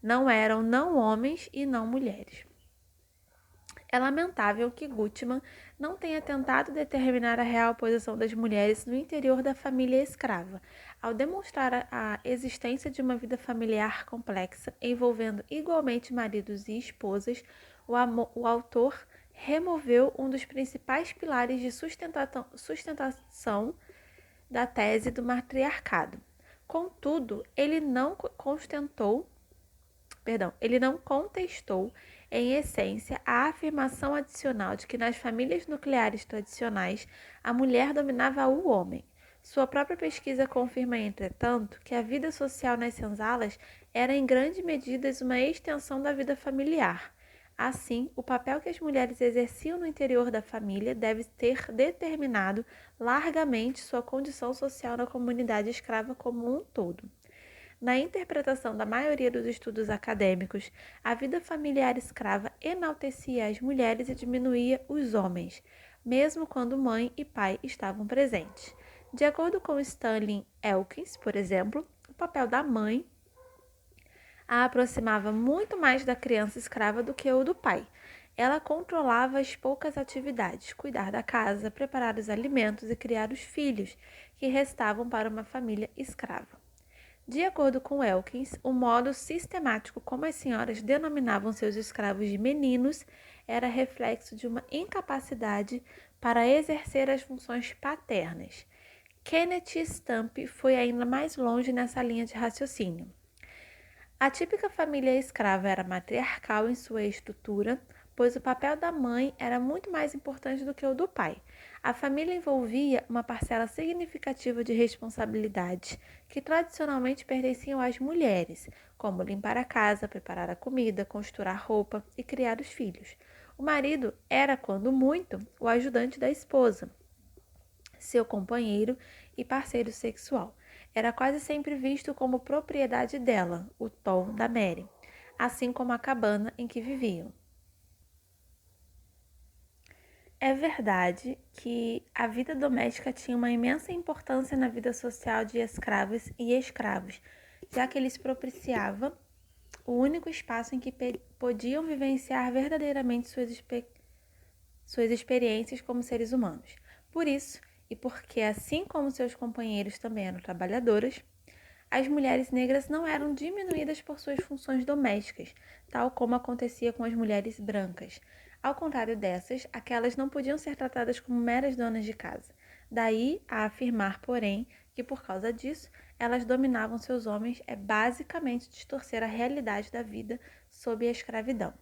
Não eram não homens e não mulheres. É lamentável que Gutmann não tenha tentado determinar a real posição das mulheres no interior da família escrava, ao demonstrar a existência de uma vida familiar complexa, envolvendo igualmente maridos e esposas. O autor removeu um dos principais pilares de sustentação da tese do matriarcado. Contudo, ele não contestou, em essência, a afirmação adicional de que nas famílias nucleares tradicionais a mulher dominava o homem. Sua própria pesquisa confirma, entretanto, que a vida social nas senzalas era em grande medida uma extensão da vida familiar. Assim, o papel que as mulheres exerciam no interior da família deve ter determinado largamente sua condição social na comunidade escrava como um todo. Na interpretação da maioria dos estudos acadêmicos, a vida familiar escrava enaltecia as mulheres e diminuía os homens, mesmo quando mãe e pai estavam presentes. De acordo com Stanley Elkins, por exemplo, o papel da mãe a aproximava muito mais da criança escrava do que o do pai. Ela controlava as poucas atividades, cuidar da casa, preparar os alimentos e criar os filhos, que restavam para uma família escrava. De acordo com Elkins, o modo sistemático como as senhoras denominavam seus escravos de meninos era reflexo de uma incapacidade para exercer as funções paternas. Kenneth Stamp foi ainda mais longe nessa linha de raciocínio. A típica família escrava era matriarcal em sua estrutura, pois o papel da mãe era muito mais importante do que o do pai. A família envolvia uma parcela significativa de responsabilidades que tradicionalmente pertenciam às mulheres, como limpar a casa, preparar a comida, costurar roupa e criar os filhos. O marido era, quando muito, o ajudante da esposa, seu companheiro e parceiro sexual. Era quase sempre visto como propriedade dela, o Tom da Mary, assim como a cabana em que viviam. É verdade que a vida doméstica tinha uma imensa importância na vida social de escravas e escravos, já que eles propiciava o único espaço em que podiam vivenciar verdadeiramente suas experiências como seres humanos. Por isso, e porque assim como seus companheiros também eram trabalhadoras, as mulheres negras não eram diminuídas por suas funções domésticas, tal como acontecia com as mulheres brancas. Ao contrário dessas, aquelas não podiam ser tratadas como meras donas de casa. Daí a afirmar, porém, que por causa disso, elas dominavam seus homens é basicamente distorcer a realidade da vida sob a escravidão.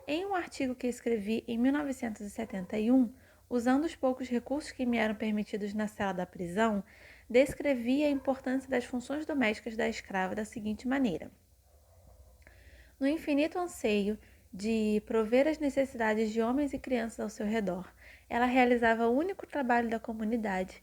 Em um artigo que escrevi em 1971, usando os poucos recursos que me eram permitidos na cela da prisão, descrevi a importância das funções domésticas da escrava da seguinte maneira: no infinito anseio de prover as necessidades de homens e crianças ao seu redor, ela realizava o único trabalho da comunidade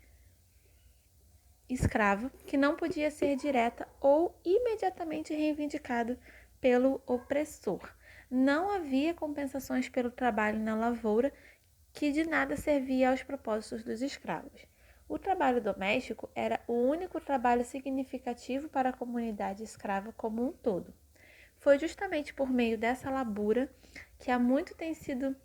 escrava que não podia ser direta ou imediatamente reivindicado pelo opressor. Não havia compensações pelo trabalho na lavoura, que de nada servia aos propósitos dos escravos. O trabalho doméstico era o único trabalho significativo para a comunidade escrava como um todo. Foi justamente por meio dessa labura que há muito tem sido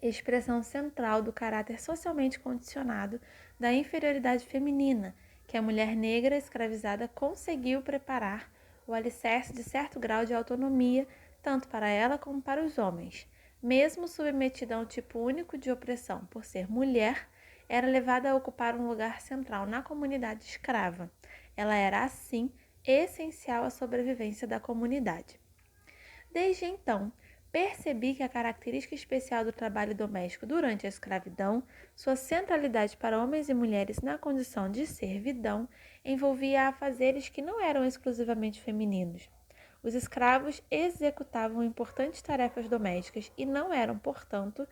expressão central do caráter socialmente condicionado da inferioridade feminina, que a mulher negra escravizada conseguiu preparar o alicerce de certo grau de autonomia, tanto para ela como para os homens. Mesmo submetida a um tipo único de opressão por ser mulher, era levada a ocupar um lugar central na comunidade escrava. Ela era, assim, essencial à sobrevivência da comunidade. Desde então, percebi que a característica especial do trabalho doméstico durante a escravidão, sua centralidade para homens e mulheres na condição de servidão, envolvia afazeres que não eram exclusivamente femininos. Os escravos executavam importantes tarefas domésticas e não eram, portanto,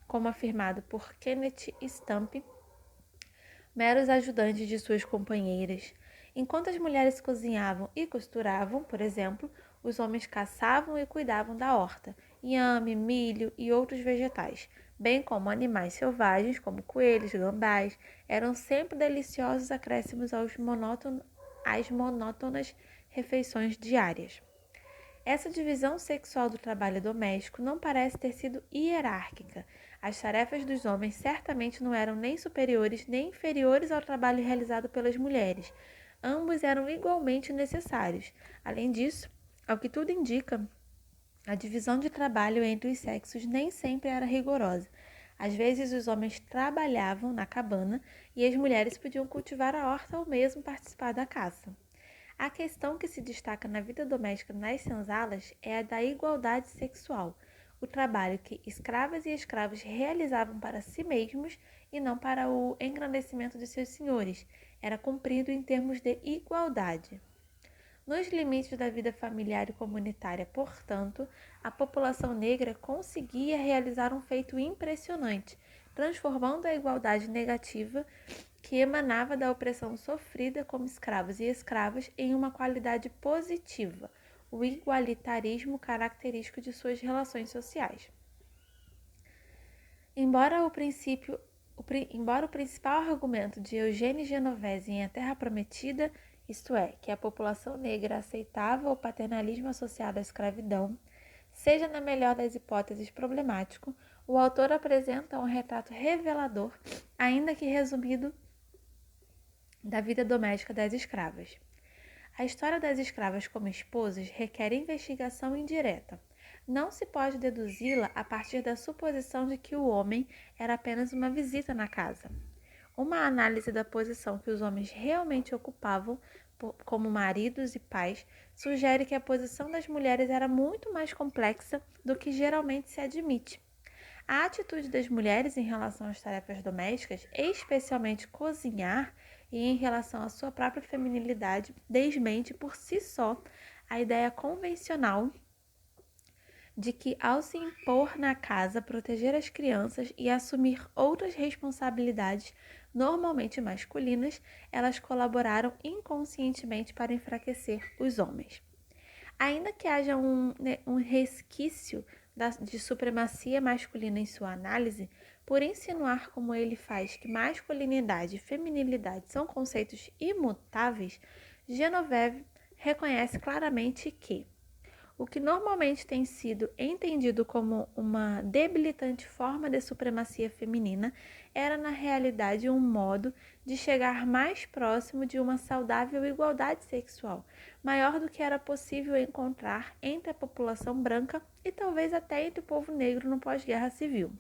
como afirmado por Kenneth Stamp, meros ajudantes de suas companheiras. Enquanto as mulheres cozinhavam e costuravam, por exemplo, os homens caçavam e cuidavam da horta, inhame, milho e outros vegetais, bem como animais selvagens como coelhos, gambás, eram sempre deliciosos acréscimos às monótonas refeições diárias. Essa divisão sexual do trabalho doméstico não parece ter sido hierárquica. As tarefas dos homens certamente não eram nem superiores nem inferiores ao trabalho realizado pelas mulheres. Ambos eram igualmente necessários. Além disso, ao que tudo indica, a divisão de trabalho entre os sexos nem sempre era rigorosa. Às vezes, os homens trabalhavam na cabana e as mulheres podiam cultivar a horta ou mesmo participar da caça. A questão que se destaca na vida doméstica nas senzalas é a da igualdade sexual, o trabalho que escravas e escravos realizavam para si mesmos e não para o engrandecimento de seus senhores, era cumprido em termos de igualdade. Nos limites da vida familiar e comunitária, portanto, a população negra conseguia realizar um feito impressionante, transformando a igualdade negativa que emanava da opressão sofrida como escravos e escravas em uma qualidade positiva, o igualitarismo característico de suas relações sociais. Embora o principal argumento de Eugênio Genovese em A Terra Prometida, isto é, que a população negra aceitava o paternalismo associado à escravidão, seja na melhor das hipóteses problemático, o autor apresenta um retrato revelador, ainda que resumido, da vida doméstica das escravas. A história das escravas como esposas requer investigação indireta. Não se pode deduzi-la a partir da suposição de que o homem era apenas uma visita na casa. Uma análise da posição que os homens realmente ocupavam como maridos e pais sugere que a posição das mulheres era muito mais complexa do que geralmente se admite. A atitude das mulheres em relação às tarefas domésticas, especialmente cozinhar, e em relação à sua própria feminilidade, desmente por si só a ideia convencional de que, ao se impor na casa, proteger as crianças e assumir outras responsabilidades normalmente masculinas, elas colaboraram inconscientemente para enfraquecer os homens. Ainda que haja um resquício de supremacia masculina em sua análise, por insinuar como ele faz que masculinidade e feminilidade são conceitos imutáveis, Genovese reconhece claramente que o que normalmente tem sido entendido como uma debilitante forma de supremacia feminina era na realidade um modo de chegar mais próximo de uma saudável igualdade sexual, maior do que era possível encontrar entre a população branca e talvez até entre o povo negro no pós-guerra civil.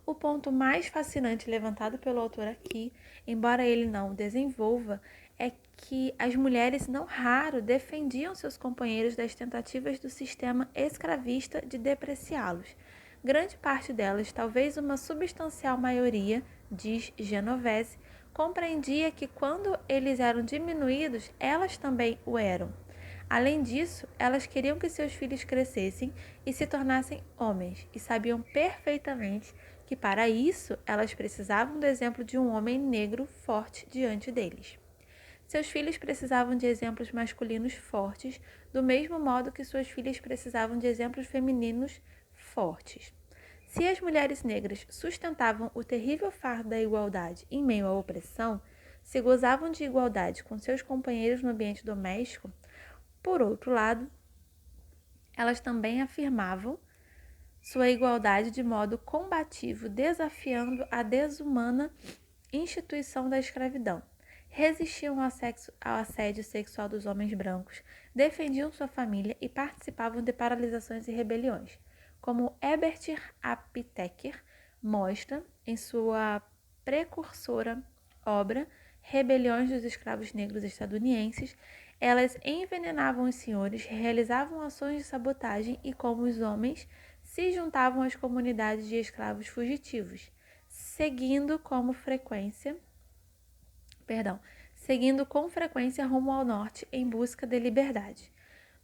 O ponto mais fascinante levantado pelo autor aqui, embora ele não o desenvolva, é que as mulheres não raro defendiam seus companheiros das tentativas do sistema escravista de depreciá-los. Grande parte delas, talvez uma substancial maioria, diz Genovese, compreendia que quando eles eram diminuídos, elas também o eram. Além disso, elas queriam que seus filhos crescessem e se tornassem homens, e sabiam perfeitamente que para isso elas precisavam do exemplo de um homem negro forte diante deles. Seus filhos precisavam de exemplos masculinos fortes, do mesmo modo que suas filhas precisavam de exemplos femininos fortes. Se as mulheres negras sustentavam o terrível fardo da igualdade em meio à opressão, se gozavam de igualdade com seus companheiros no ambiente doméstico, por outro lado, elas também afirmavam sua igualdade de modo combativo, desafiando a desumana instituição da escravidão. Resistiam ao assédio sexual dos homens brancos, defendiam sua família e participavam de paralisações e rebeliões. Como Herbert Aptheker mostra em sua precursora obra Rebeliões dos Escravos Negros Estadunidenses, elas envenenavam os senhores, realizavam ações de sabotagem e, como os homens, se juntavam às comunidades de escravos fugitivos, seguindo com frequência rumo ao norte em busca de liberdade.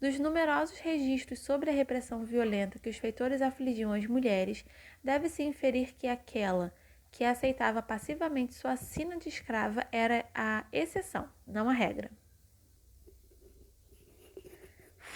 Dos numerosos registros sobre a repressão violenta que os feitores afligiam as mulheres, deve-se inferir que aquela que aceitava passivamente sua sina de escrava era a exceção, não a regra.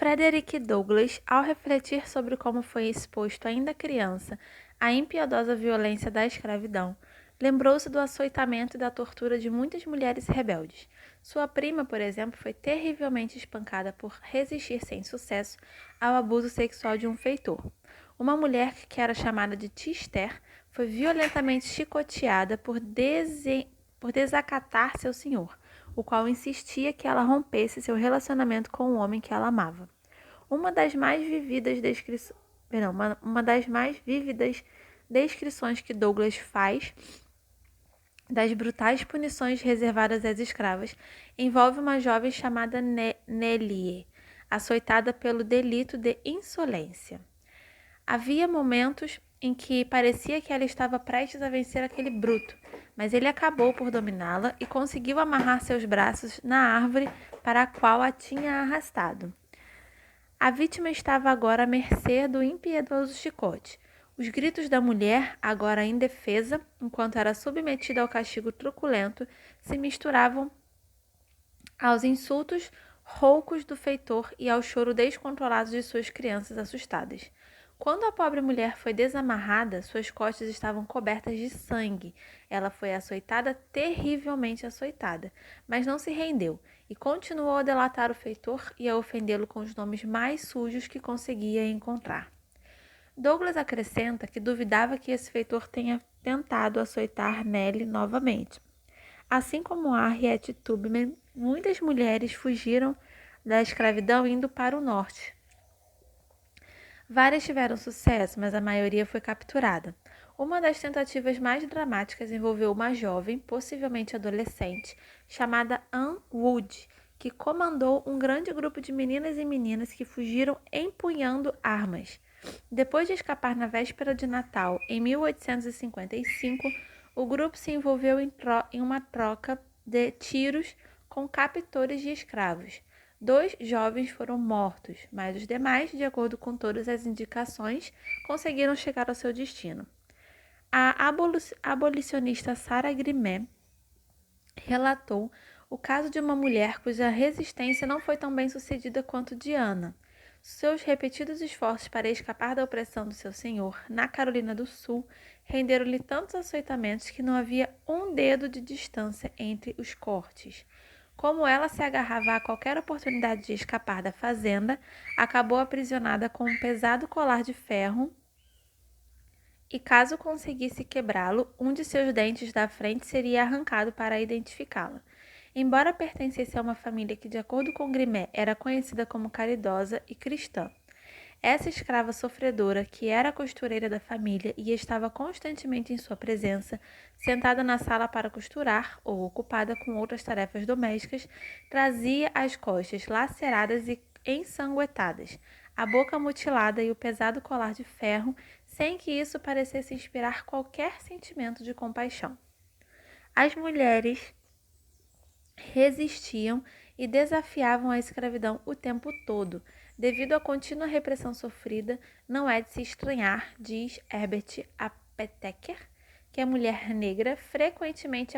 Frederick Douglass, ao refletir sobre como foi exposto ainda criança à impiedosa violência da escravidão, Lembrou-se do açoitamento e da tortura de muitas mulheres rebeldes. Sua prima, por exemplo, foi terrivelmente espancada por resistir sem sucesso ao abuso sexual de um feitor. Uma mulher que era chamada de Tister foi violentamente chicoteada por desacatar seu senhor, o qual insistia que ela rompesse seu relacionamento com o homem que ela amava. Uma das mais vívidas descrições que Douglas faz das brutais punições reservadas às escravas envolve uma jovem chamada Nellie, açoitada pelo delito de insolência. Havia momentos em que parecia que ela estava prestes a vencer aquele bruto, mas ele acabou por dominá-la e conseguiu amarrar seus braços na árvore para a qual a tinha arrastado. A vítima estava agora à mercê do impiedoso chicote. Os gritos da mulher, agora indefesa, enquanto era submetida ao castigo truculento, se misturavam aos insultos roucos do feitor e ao choro descontrolado de suas crianças assustadas. Quando a pobre mulher foi desamarrada, suas costas estavam cobertas de sangue. Ela foi açoitada, terrivelmente açoitada, mas não se rendeu e continuou a delatar o feitor e a ofendê-lo com os nomes mais sujos que conseguia encontrar. Douglas acrescenta que duvidava que esse feitor tenha tentado açoitar Nellie novamente. Assim como Harriet Tubman, muitas mulheres fugiram da escravidão indo para o norte. Várias tiveram sucesso, mas a maioria foi capturada. Uma das tentativas mais dramáticas envolveu uma jovem, possivelmente adolescente, chamada Anne Wood, que comandou um grande grupo de meninas e meninas que fugiram empunhando armas. Depois de escapar na véspera de Natal, em 1855, o grupo se envolveu em uma troca de tiros com captores de escravos. 2 jovens foram mortos, mas os demais, de acordo com todas as indicações, conseguiram chegar ao seu destino. A abolicionista Sarah Grimet relatou o caso de uma mulher cuja resistência não foi tão bem sucedida quanto Diana. Seus repetidos esforços para escapar da opressão do seu senhor, na Carolina do Sul, renderam-lhe tantos açoitamentos que não havia um dedo de distância entre os cortes. Como ela se agarrava a qualquer oportunidade de escapar da fazenda, acabou aprisionada com um pesado colar de ferro e, caso conseguisse quebrá-lo, um de seus dentes da frente seria arrancado para identificá-la. Embora pertencesse a uma família que, de acordo com Grimet, era conhecida como caridosa e cristã, essa escrava sofredora, que era a costureira da família e estava constantemente em sua presença, sentada na sala para costurar ou ocupada com outras tarefas domésticas, trazia as costas laceradas e ensanguentadas, a boca mutilada e o pesado colar de ferro, sem que isso parecesse inspirar qualquer sentimento de compaixão. As mulheres resistiam e desafiavam a escravidão o tempo todo. Devido à contínua repressão sofrida, não é de se estranhar, diz Herbert Aptheker, que a mulher negra frequentemente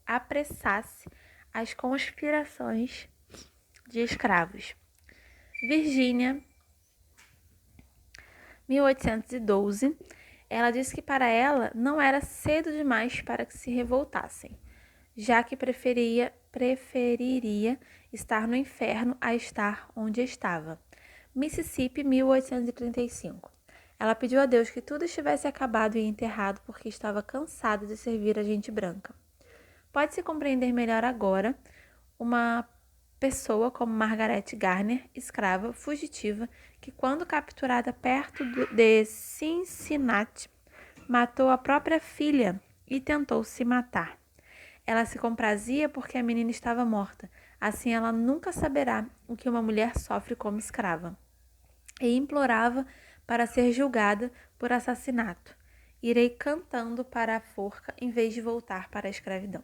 apressasse as conspirações de escravos. Virginia, 1812, ela disse que para ela não era cedo demais para que se revoltassem, já que preferiria estar no inferno a estar onde estava. Mississippi, 1835. Ela pediu a Deus que tudo estivesse acabado e enterrado porque estava cansada de servir a gente branca. Pode-se compreender melhor agora uma pessoa como Margaret Garner, escrava fugitiva, que quando capturada perto de Cincinnati, matou a própria filha e tentou se matar. Ela se comprazia porque a menina estava morta, assim ela nunca saberá o que uma mulher sofre como escrava. E implorava para ser julgada por assassinato. Irei cantando para a forca em vez de voltar para a escravidão.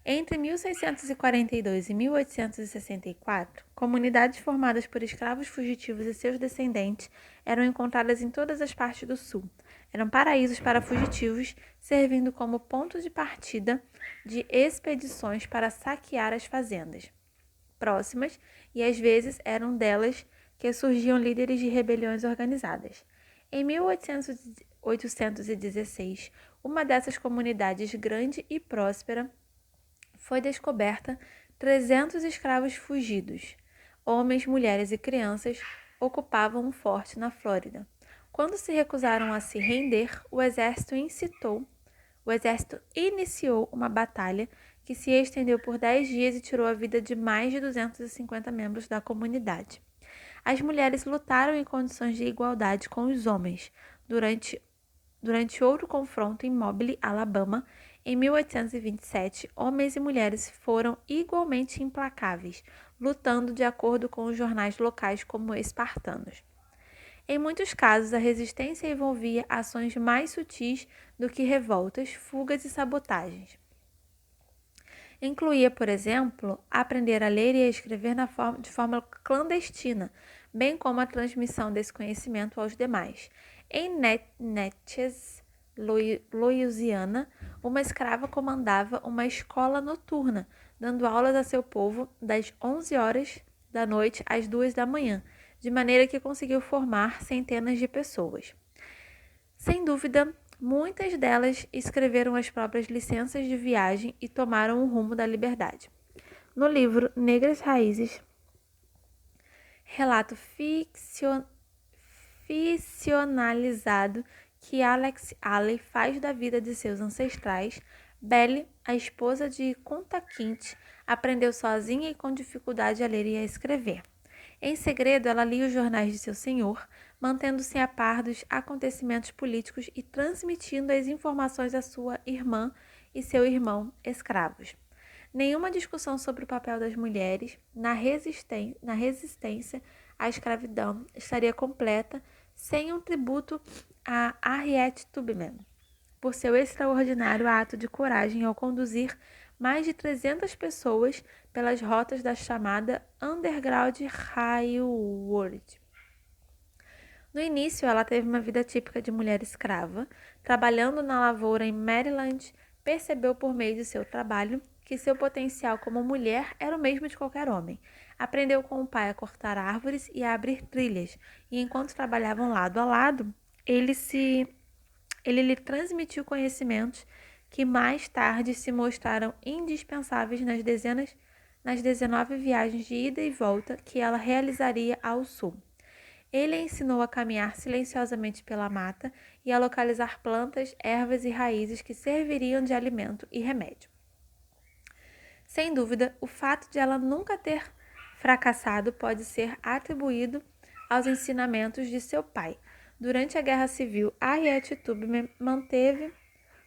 Entre 1642 e 1864, comunidades formadas por escravos fugitivos e seus descendentes eram encontradas em todas as partes do sul. Eram paraísos para fugitivos, servindo como ponto de partida de expedições para saquear as fazendas próximas, e às vezes eram delas que surgiam líderes de rebeliões organizadas. Em 1816, uma dessas comunidades grande e próspera foi descoberta 300 escravos fugidos. Homens, mulheres e crianças ocupavam um forte na Flórida. Quando se recusaram a se render, o exército iniciou uma batalha que se estendeu por 10 dias e tirou a vida de mais de 250 membros da comunidade. As mulheres lutaram em condições de igualdade com os homens durante outro confronto em Mobile, Alabama, em 1827, homens e mulheres foram igualmente implacáveis, lutando de acordo com os jornais locais como espartanos. Em muitos casos, a resistência envolvia ações mais sutis do que revoltas, fugas e sabotagens. Incluía, por exemplo, aprender a ler e a escrever de forma clandestina, bem como a transmissão desse conhecimento aos demais. Em Natchez, Louisiana, uma escrava comandava uma escola noturna, dando aulas a seu povo das 11 horas da noite às 2 da manhã, de maneira que conseguiu formar centenas de pessoas. Sem dúvida, muitas delas escreveram as próprias licenças de viagem e tomaram o rumo da liberdade. No livro Negras Raízes, relato ficcionalizado que Alex Haley faz da vida de seus ancestrais, Belle, a esposa de Kunta Kinte, aprendeu sozinha e com dificuldade a ler e a escrever. Em segredo, ela lia os jornais de seu senhor, mantendo-se a par dos acontecimentos políticos e transmitindo as informações à sua irmã e seu irmão escravos. Nenhuma discussão sobre o papel das mulheres na resistência à escravidão estaria completa sem um tributo a Harriet Tubman, por seu extraordinário ato de coragem ao conduzir mais de 300 pessoas pelas rotas da chamada Underground Railroad. No início, ela teve uma vida típica de mulher escrava. Trabalhando na lavoura em Maryland, percebeu por meio de seu trabalho que seu potencial como mulher era o mesmo de qualquer homem. Aprendeu com o pai a cortar árvores e a abrir trilhas, e enquanto trabalhavam lado a lado, ele lhe transmitiu conhecimentos que mais tarde se mostraram indispensáveis nas 19 viagens de ida e volta que ela realizaria ao sul. Ele a ensinou a caminhar silenciosamente pela mata e a localizar plantas, ervas e raízes que serviriam de alimento e remédio. Sem dúvida, o fato de ela nunca ter fracassado pode ser atribuído aos ensinamentos de seu pai. Durante a Guerra Civil, Harriet Tubman manteve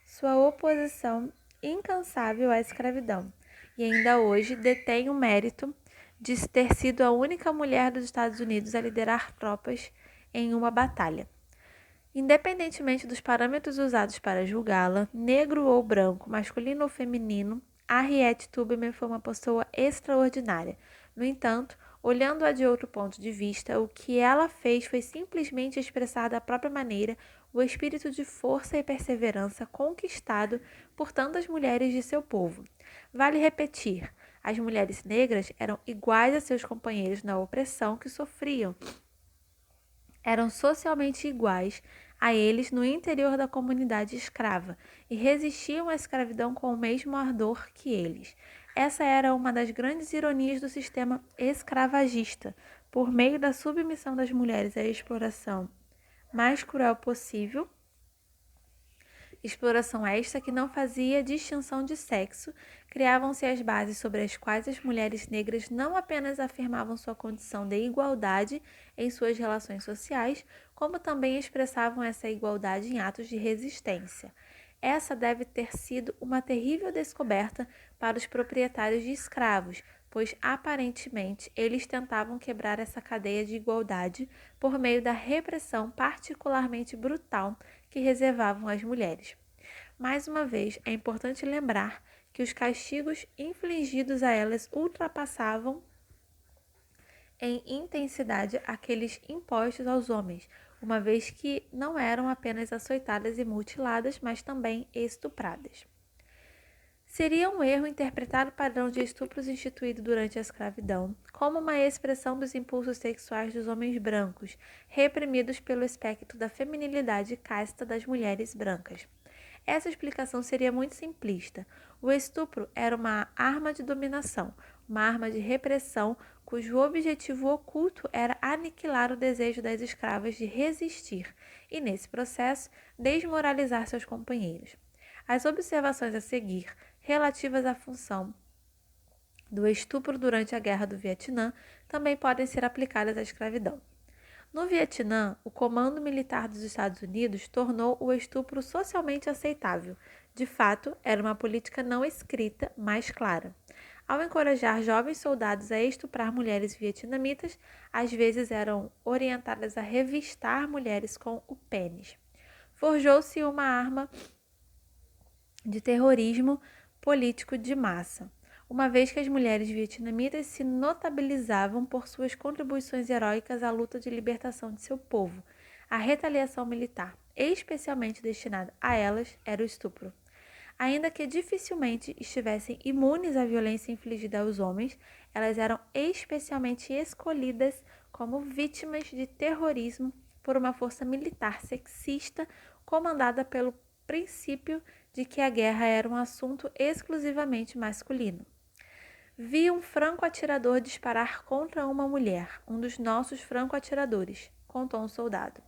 sua oposição incansável à escravidão e ainda hoje detém o mérito de ter sido a única mulher dos Estados Unidos a liderar tropas em uma batalha. Independentemente dos parâmetros usados para julgá-la, negro ou branco, masculino ou feminino, Harriet Tubman foi uma pessoa extraordinária. No entanto, olhando-a de outro ponto de vista, o que ela fez foi simplesmente expressar da própria maneira o espírito de força e perseverança conquistado por tantas mulheres de seu povo. Vale repetir, as mulheres negras eram iguais a seus companheiros na opressão que sofriam. Eram socialmente iguais a eles no interior da comunidade escrava e resistiam à escravidão com o mesmo ardor que eles. Essa era uma das grandes ironias do sistema escravagista. Por meio da submissão das mulheres à exploração mais cruel possível, exploração esta que não fazia distinção de sexo, criavam-se as bases sobre as quais as mulheres negras não apenas afirmavam sua condição de igualdade em suas relações sociais, como também expressavam essa igualdade em atos de resistência. Essa deve ter sido uma terrível descoberta para os proprietários de escravos, pois aparentemente eles tentavam quebrar essa cadeia de igualdade por meio da repressão particularmente brutal que reservavam às mulheres. Mais uma vez, é importante lembrar que os castigos infligidos a elas ultrapassavam em intensidade aqueles impostos aos homens, uma vez que não eram apenas açoitadas e mutiladas, mas também estupradas. Seria um erro interpretar o padrão de estupros instituído durante a escravidão como uma expressão dos impulsos sexuais dos homens brancos, reprimidos pelo espectro da feminilidade casta das mulheres brancas. essa explicação seria muito simplista. O estupro era uma arma de dominação, uma arma de repressão, cujo objetivo oculto era aniquilar o desejo das escravas de resistir e, nesse processo, desmoralizar seus companheiros. As observações a seguir, relativas à função do estupro durante a Guerra do Vietnã, também podem ser aplicadas à escravidão. No Vietnã, o Comando Militar dos Estados Unidos tornou o estupro socialmente aceitável. De fato, era uma política não escrita, mas clara. Ao encorajar jovens soldados a estuprar mulheres vietnamitas, às vezes eram orientadas a revistar mulheres com o pênis. Forjou-se uma arma de terrorismo político de massa, uma vez que as mulheres vietnamitas se notabilizavam por suas contribuições heróicas à luta de libertação de seu povo. A retaliação militar, especialmente destinada a elas, era o estupro. Ainda que dificilmente estivessem imunes à violência infligida aos homens, elas eram especialmente escolhidas como vítimas de terrorismo por uma força militar sexista comandada pelo princípio de que a guerra era um assunto exclusivamente masculino. Vi um franco-atirador disparar contra uma mulher, um dos nossos franco-atiradores, contou um soldado.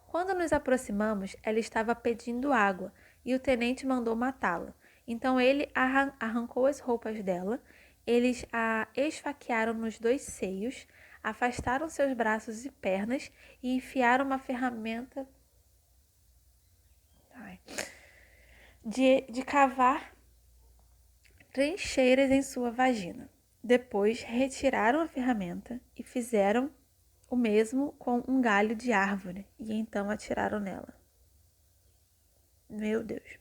Quando nos aproximamos, ela estava pedindo água e o tenente mandou matá-la. Então ele arrancou as roupas dela, eles a esfaquearam nos 2 seios, afastaram seus braços e pernas e enfiaram uma ferramenta de cavar trincheiras em sua vagina. Depois retiraram a ferramenta e fizeram o mesmo com um galho de árvore e então atiraram nela. Meu Deus.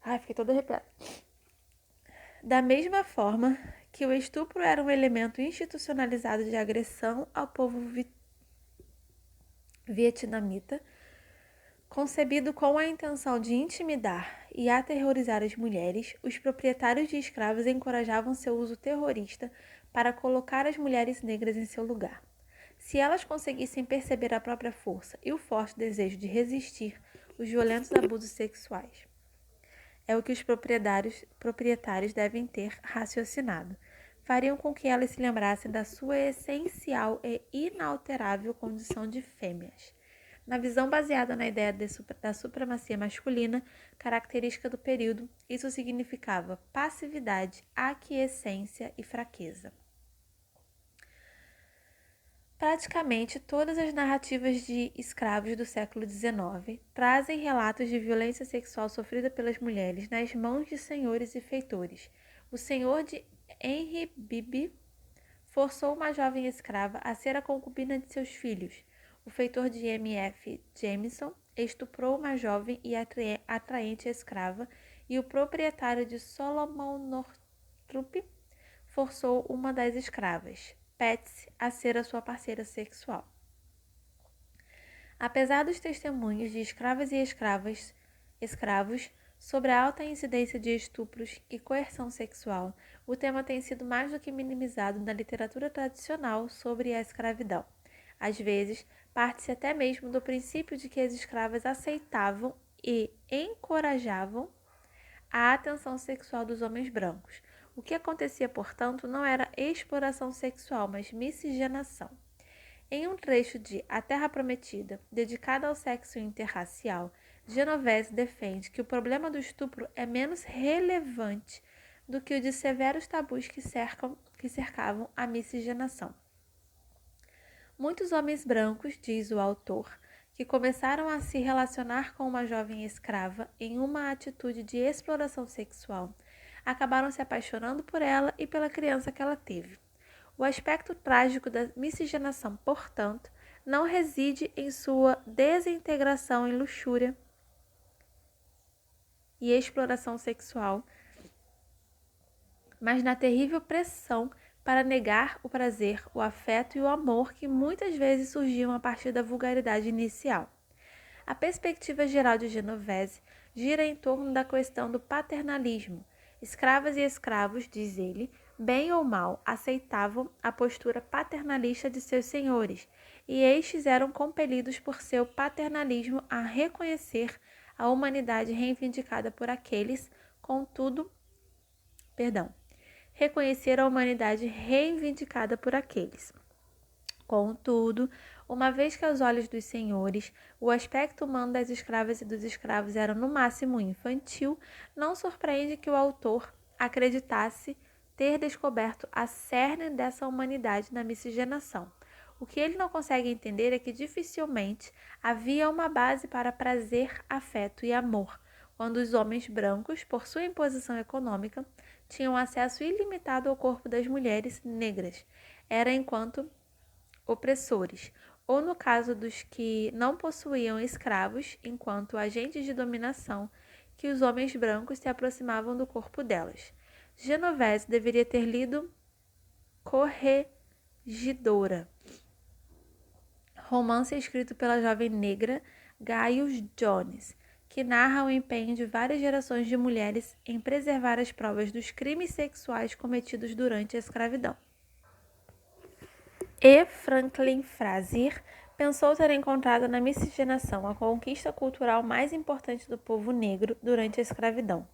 Ai, fiquei toda arrepiada. Da mesma forma que o estupro era um elemento institucionalizado de agressão ao povo vietnamita, concebido com a intenção de intimidar e aterrorizar as mulheres, os proprietários de escravos encorajavam seu uso terrorista para colocar as mulheres negras em seu lugar. Se elas conseguissem perceber a própria força e o forte desejo de resistir os violentos abusos sexuais. É o que os proprietários devem ter raciocinado. Fariam com que elas se lembrassem da sua essencial e inalterável condição de fêmeas. Na visão baseada na ideia da supremacia masculina, característica do período, isso significava passividade, aquiescência e fraqueza. Praticamente todas as narrativas de escravos do século XIX trazem relatos de violência sexual sofrida pelas mulheres nas mãos de senhores e feitores. O senhor de Henry Bibi forçou uma jovem escrava a ser a concubina de seus filhos. O feitor de M.F. Jameson estuprou uma jovem e atraente escrava e o proprietário de Solomon Northup forçou uma das escravas, Patsy, a ser a sua parceira sexual. Apesar dos testemunhos de escravas e escravos sobre a alta incidência de estupros e coerção sexual, o tema tem sido mais do que minimizado na literatura tradicional sobre a escravidão. Às vezes, parte-se até mesmo do princípio de que as escravas aceitavam e encorajavam a atenção sexual dos homens brancos. O que acontecia, portanto, não era exploração sexual, mas miscigenação. Em um trecho de A Terra Prometida, dedicado ao sexo interracial, Genovese defende que o problema do estupro é menos relevante do que o de severos tabus que cercavam a miscigenação. Muitos homens brancos, diz o autor, que começaram a se relacionar com uma jovem escrava em uma atitude de exploração sexual, acabaram se apaixonando por ela e pela criança que ela teve. O aspecto trágico da miscigenação, portanto, não reside em sua desintegração em luxúria e exploração sexual, mas na terrível pressão para negar o prazer, o afeto e o amor que muitas vezes surgiam a partir da vulgaridade inicial. A perspectiva geral de Genovese gira em torno da questão do paternalismo. Escravas e escravos, diz ele, bem ou mal, aceitavam a postura paternalista de seus senhores, e estes eram compelidos por seu paternalismo a reconhecer a humanidade reivindicada por aqueles, reconhecer a humanidade reivindicada por aqueles. Contudo, uma vez que aos olhos dos senhores o aspecto humano das escravas e dos escravos era no máximo infantil, não surpreende que o autor acreditasse ter descoberto a cerne dessa humanidade na miscigenação. O que ele não consegue entender é que dificilmente havia uma base para prazer, afeto e amor, quando os homens brancos, por sua imposição econômica, tinham acesso ilimitado ao corpo das mulheres negras. Era enquanto opressores, ou no caso dos que não possuíam escravos, enquanto agentes de dominação, que os homens brancos se aproximavam do corpo delas. Genovese deveria ter lido Corregidora, romance escrito pela jovem negra Gaius Jones, que narra o empenho de várias gerações de mulheres em preservar as provas dos crimes sexuais cometidos durante a escravidão. E Franklin Frazier pensou ter encontrado na miscigenação a conquista cultural mais importante do povo negro durante a escravidão.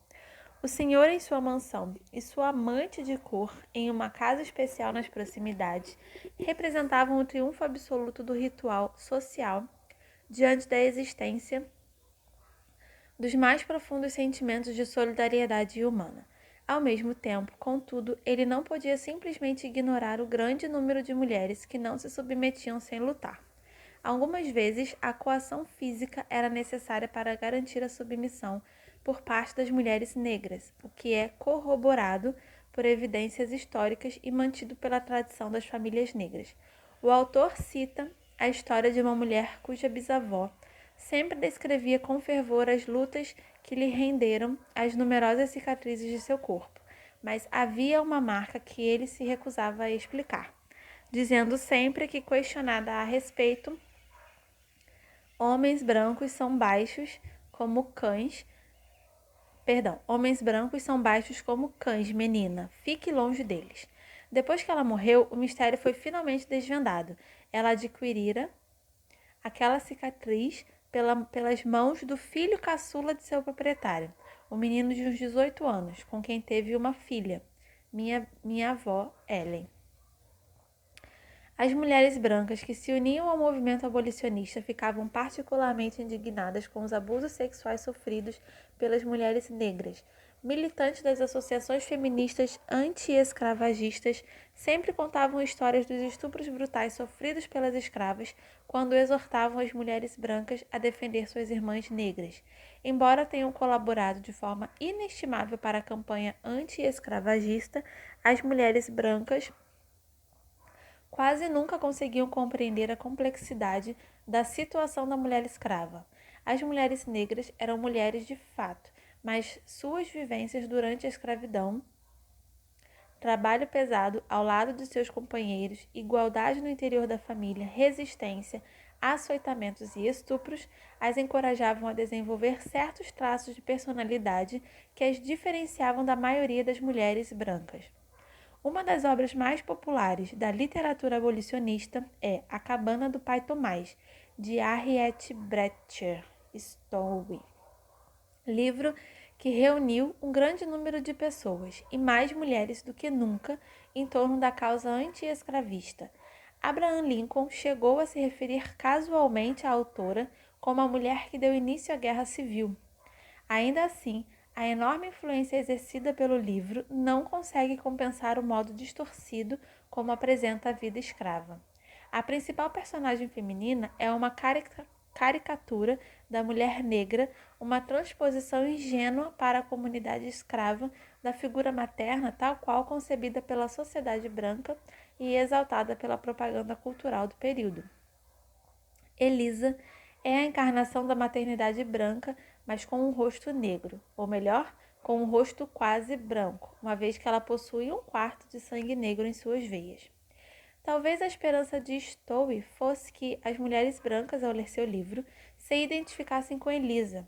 O senhor em sua mansão e sua amante de cor em uma casa especial nas proximidades representavam o triunfo absoluto do ritual social diante da existência dos mais profundos sentimentos de solidariedade humana. Ao mesmo tempo, contudo, ele não podia simplesmente ignorar o grande número de mulheres que não se submetiam sem lutar. Algumas vezes, a coação física era necessária para garantir a submissão por parte das mulheres negras, o que é corroborado por evidências históricas e mantido pela tradição das famílias negras. O autor cita a história de uma mulher cuja bisavó sempre descrevia com fervor as lutas que lhe renderam as numerosas cicatrizes de seu corpo, mas havia uma marca que ele se recusava a explicar, dizendo sempre que, questionada a respeito, homens brancos são baixos como cães, menina, fique longe deles. Depois que ela morreu, o mistério foi finalmente desvendado. Ela adquirira aquela cicatriz pelas mãos do filho caçula de seu proprietário, um menino de uns 18 anos, com quem teve uma filha, minha avó, Ellen. As mulheres brancas que se uniam ao movimento abolicionista ficavam particularmente indignadas com os abusos sexuais sofridos pelas mulheres negras. Militantes das associações feministas anti-escravagistas sempre contavam histórias dos estupros brutais sofridos pelas escravas quando exortavam as mulheres brancas a defender suas irmãs negras. Embora tenham colaborado de forma inestimável para a campanha anti-escravagista, as mulheres brancas quase nunca conseguiam compreender a complexidade da situação da mulher escrava. As mulheres negras eram mulheres de fato, mas suas vivências durante a escravidão, trabalho pesado ao lado de seus companheiros, igualdade no interior da família, resistência, açoitamentos e estupros, as encorajavam a desenvolver certos traços de personalidade que as diferenciavam da maioria das mulheres brancas. Uma das obras mais populares da literatura abolicionista é A Cabana do Pai Tomás, de Harriet Beecher Stowe, livro que reuniu um grande número de pessoas, e mais mulheres do que nunca, em torno da causa anti-escravista. Abraham Lincoln chegou a se referir casualmente à autora como a mulher que deu início à Guerra Civil. Ainda assim, a enorme influência exercida pelo livro não consegue compensar o modo distorcido como apresenta a vida escrava. A principal personagem feminina é uma caricatura da mulher negra, uma transposição ingênua para a comunidade escrava da figura materna tal qual concebida pela sociedade branca e exaltada pela propaganda cultural do período. Elisa é a encarnação da maternidade branca, mas com um rosto negro, ou melhor, com um rosto quase branco, uma vez que ela possui um quarto de sangue negro em suas veias. Talvez a esperança de Stowe fosse que as mulheres brancas, ao ler seu livro, se identificassem com Elisa.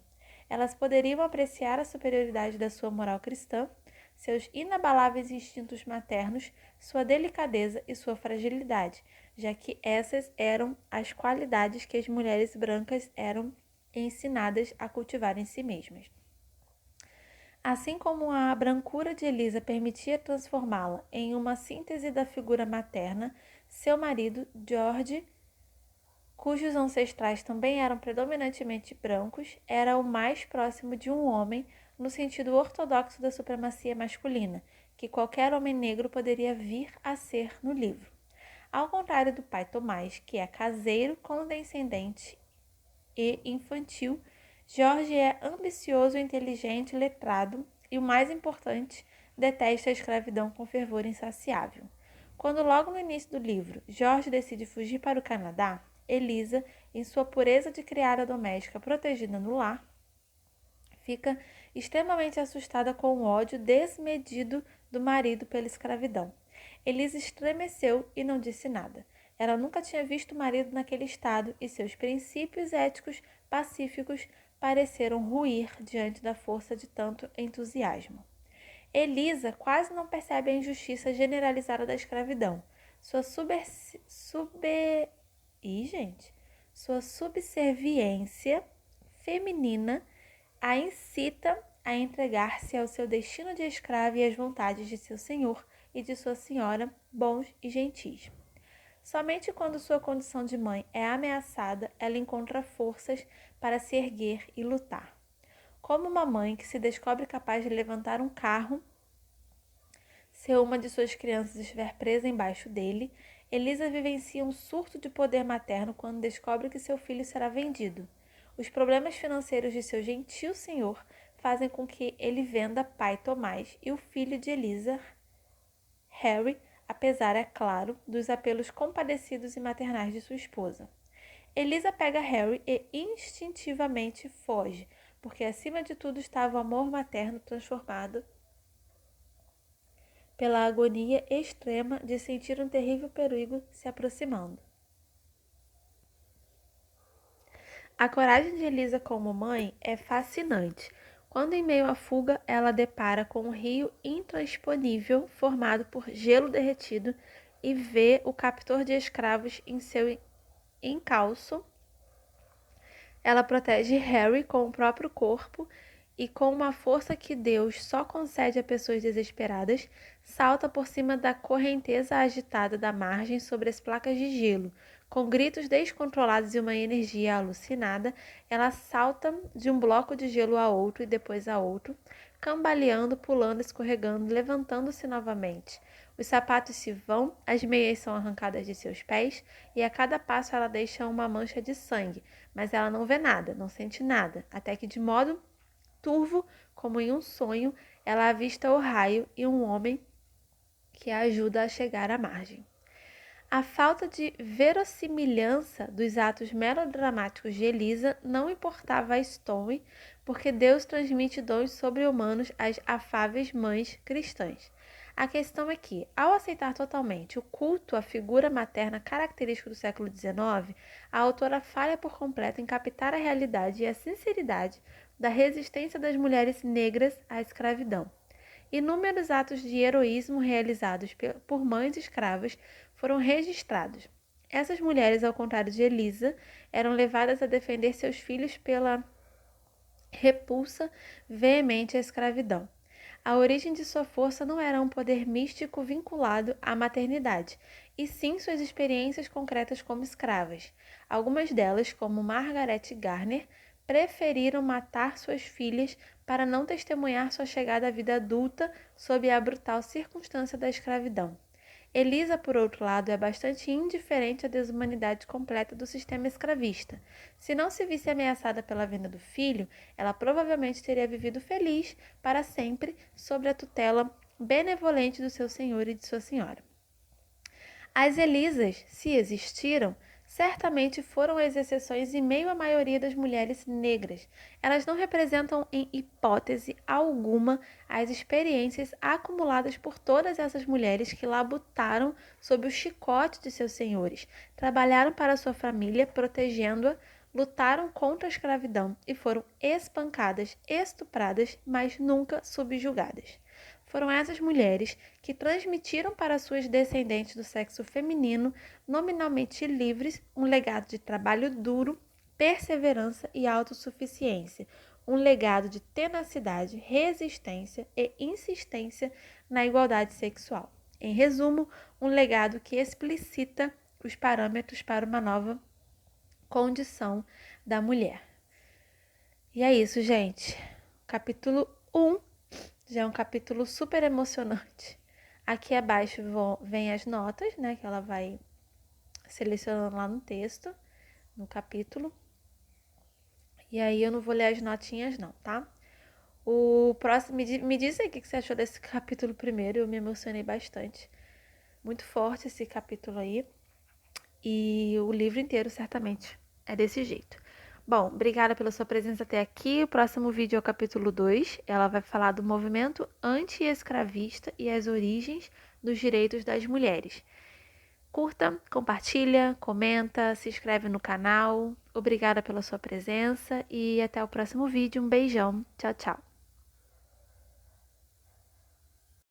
Elas poderiam apreciar a superioridade da sua moral cristã, seus inabaláveis instintos maternos, sua delicadeza e sua fragilidade, já que essas eram as qualidades que as mulheres brancas eram ensinadas a cultivar em si mesmas. Assim como a brancura de Elisa permitia transformá-la em uma síntese da figura materna, seu marido, George, cujos ancestrais também eram predominantemente brancos, era o mais próximo de um homem no sentido ortodoxo da supremacia masculina, que qualquer homem negro poderia vir a ser no livro. Ao contrário do pai Tomás, que é caseiro, condescendente e infantil, Jorge é ambicioso, inteligente, letrado e, o mais importante, detesta a escravidão com fervor insaciável. Quando logo no início do livro, Jorge decide fugir para o Canadá, Elisa, em sua pureza de criada doméstica protegida no lar, fica extremamente assustada com o ódio desmedido do marido pela escravidão. Elisa estremeceu e não disse nada. Ela nunca tinha visto o marido naquele estado e seus princípios éticos pacíficos pareceram ruir diante da força de tanto entusiasmo. Elisa quase não percebe a injustiça generalizada da escravidão. Sua subserviência feminina a incita a entregar-se ao seu destino de escrava e às vontades de seu senhor e de sua senhora, bons e gentis. Somente quando sua condição de mãe é ameaçada, ela encontra forças para se erguer e lutar. Como uma mãe que se descobre capaz de levantar um carro se uma de suas crianças estiver presa embaixo dele, Elisa vivencia um surto de poder materno quando descobre que seu filho será vendido. Os problemas financeiros de seu gentil senhor fazem com que ele venda pai Tomás e o filho de Elisa, Harry, apesar, é claro, dos apelos compadecidos e maternais de sua esposa. Elisa pega Harry e instintivamente foge, porque acima de tudo estava o amor materno transformado pela agonia extrema de sentir um terrível perigo se aproximando. A coragem de Elisa como mãe é fascinante. Quando em meio à fuga, ela depara com um rio intransponível formado por gelo derretido e vê o captor de escravos em seu encalço. Ela protege Harry com o próprio corpo e, com uma força que Deus só concede a pessoas desesperadas, salta por cima da correnteza agitada da margem sobre as placas de gelo. Com gritos descontrolados e uma energia alucinada, ela salta de um bloco de gelo a outro e depois a outro, cambaleando, pulando, escorregando, levantando-se novamente. Os sapatos se vão, as meias são arrancadas de seus pés e a cada passo ela deixa uma mancha de sangue, mas ela não vê nada, não sente nada, até que de modo turvo, como em um sonho, ela avista o raio e um homem que a ajuda a chegar à margem. A falta de verossimilhança dos atos melodramáticos de Elisa não importava a Stone, porque Deus transmite dons sobre-humanos às afáveis mães cristãs. A questão é que, ao aceitar totalmente o culto à figura materna característico do século XIX, a autora falha por completo em captar a realidade e a sinceridade da resistência das mulheres negras à escravidão. Inúmeros atos de heroísmo realizados por mães escravas foram registrados. Essas mulheres, ao contrário de Elisa, eram levadas a defender seus filhos pela repulsa veemente à escravidão. A origem de sua força não era um poder místico vinculado à maternidade, e sim suas experiências concretas como escravas. Algumas delas, como Margaret Garner, preferiram matar suas filhas para não testemunhar sua chegada à vida adulta sob a brutal circunstância da escravidão. Elisa, por outro lado, é bastante indiferente à desumanidade completa do sistema escravista. Se não se visse ameaçada pela venda do filho, ela provavelmente teria vivido feliz para sempre sob a tutela benevolente do seu senhor e de sua senhora. As Elisas, se existiram, certamente foram as exceções em meio à maioria das mulheres negras. Elas não representam em hipótese alguma as experiências acumuladas por todas essas mulheres que labutaram sob o chicote de seus senhores, trabalharam para sua família, protegendo-a, lutaram contra a escravidão e foram espancadas, estupradas, mas nunca subjugadas. foram essas mulheres que transmitiram para suas descendentes do sexo feminino, nominalmente livres, um legado de trabalho duro, perseverança e autossuficiência, um legado de tenacidade, resistência e insistência na igualdade sexual. Em resumo, um legado que explicita os parâmetros para uma nova condição da mulher. E é isso, gente. Capítulo 1 já é um capítulo super emocionante. Aqui abaixo vem as notas, né, que ela vai selecionando lá no texto, no capítulo. E aí eu não vou ler as notinhas não, tá? O próximo, me diz aí o que você achou desse capítulo primeiro, eu me emocionei bastante. Muito forte esse capítulo aí. E o livro inteiro, certamente, é desse jeito. Bom, obrigada pela sua presença até aqui. O próximo vídeo é o capítulo 2. Ela vai falar do movimento anti-escravista e as origens dos direitos das mulheres. Curta, compartilha, comenta, se inscreve no canal. Obrigada pela sua presença e até o próximo vídeo. Um beijão. Tchau, tchau.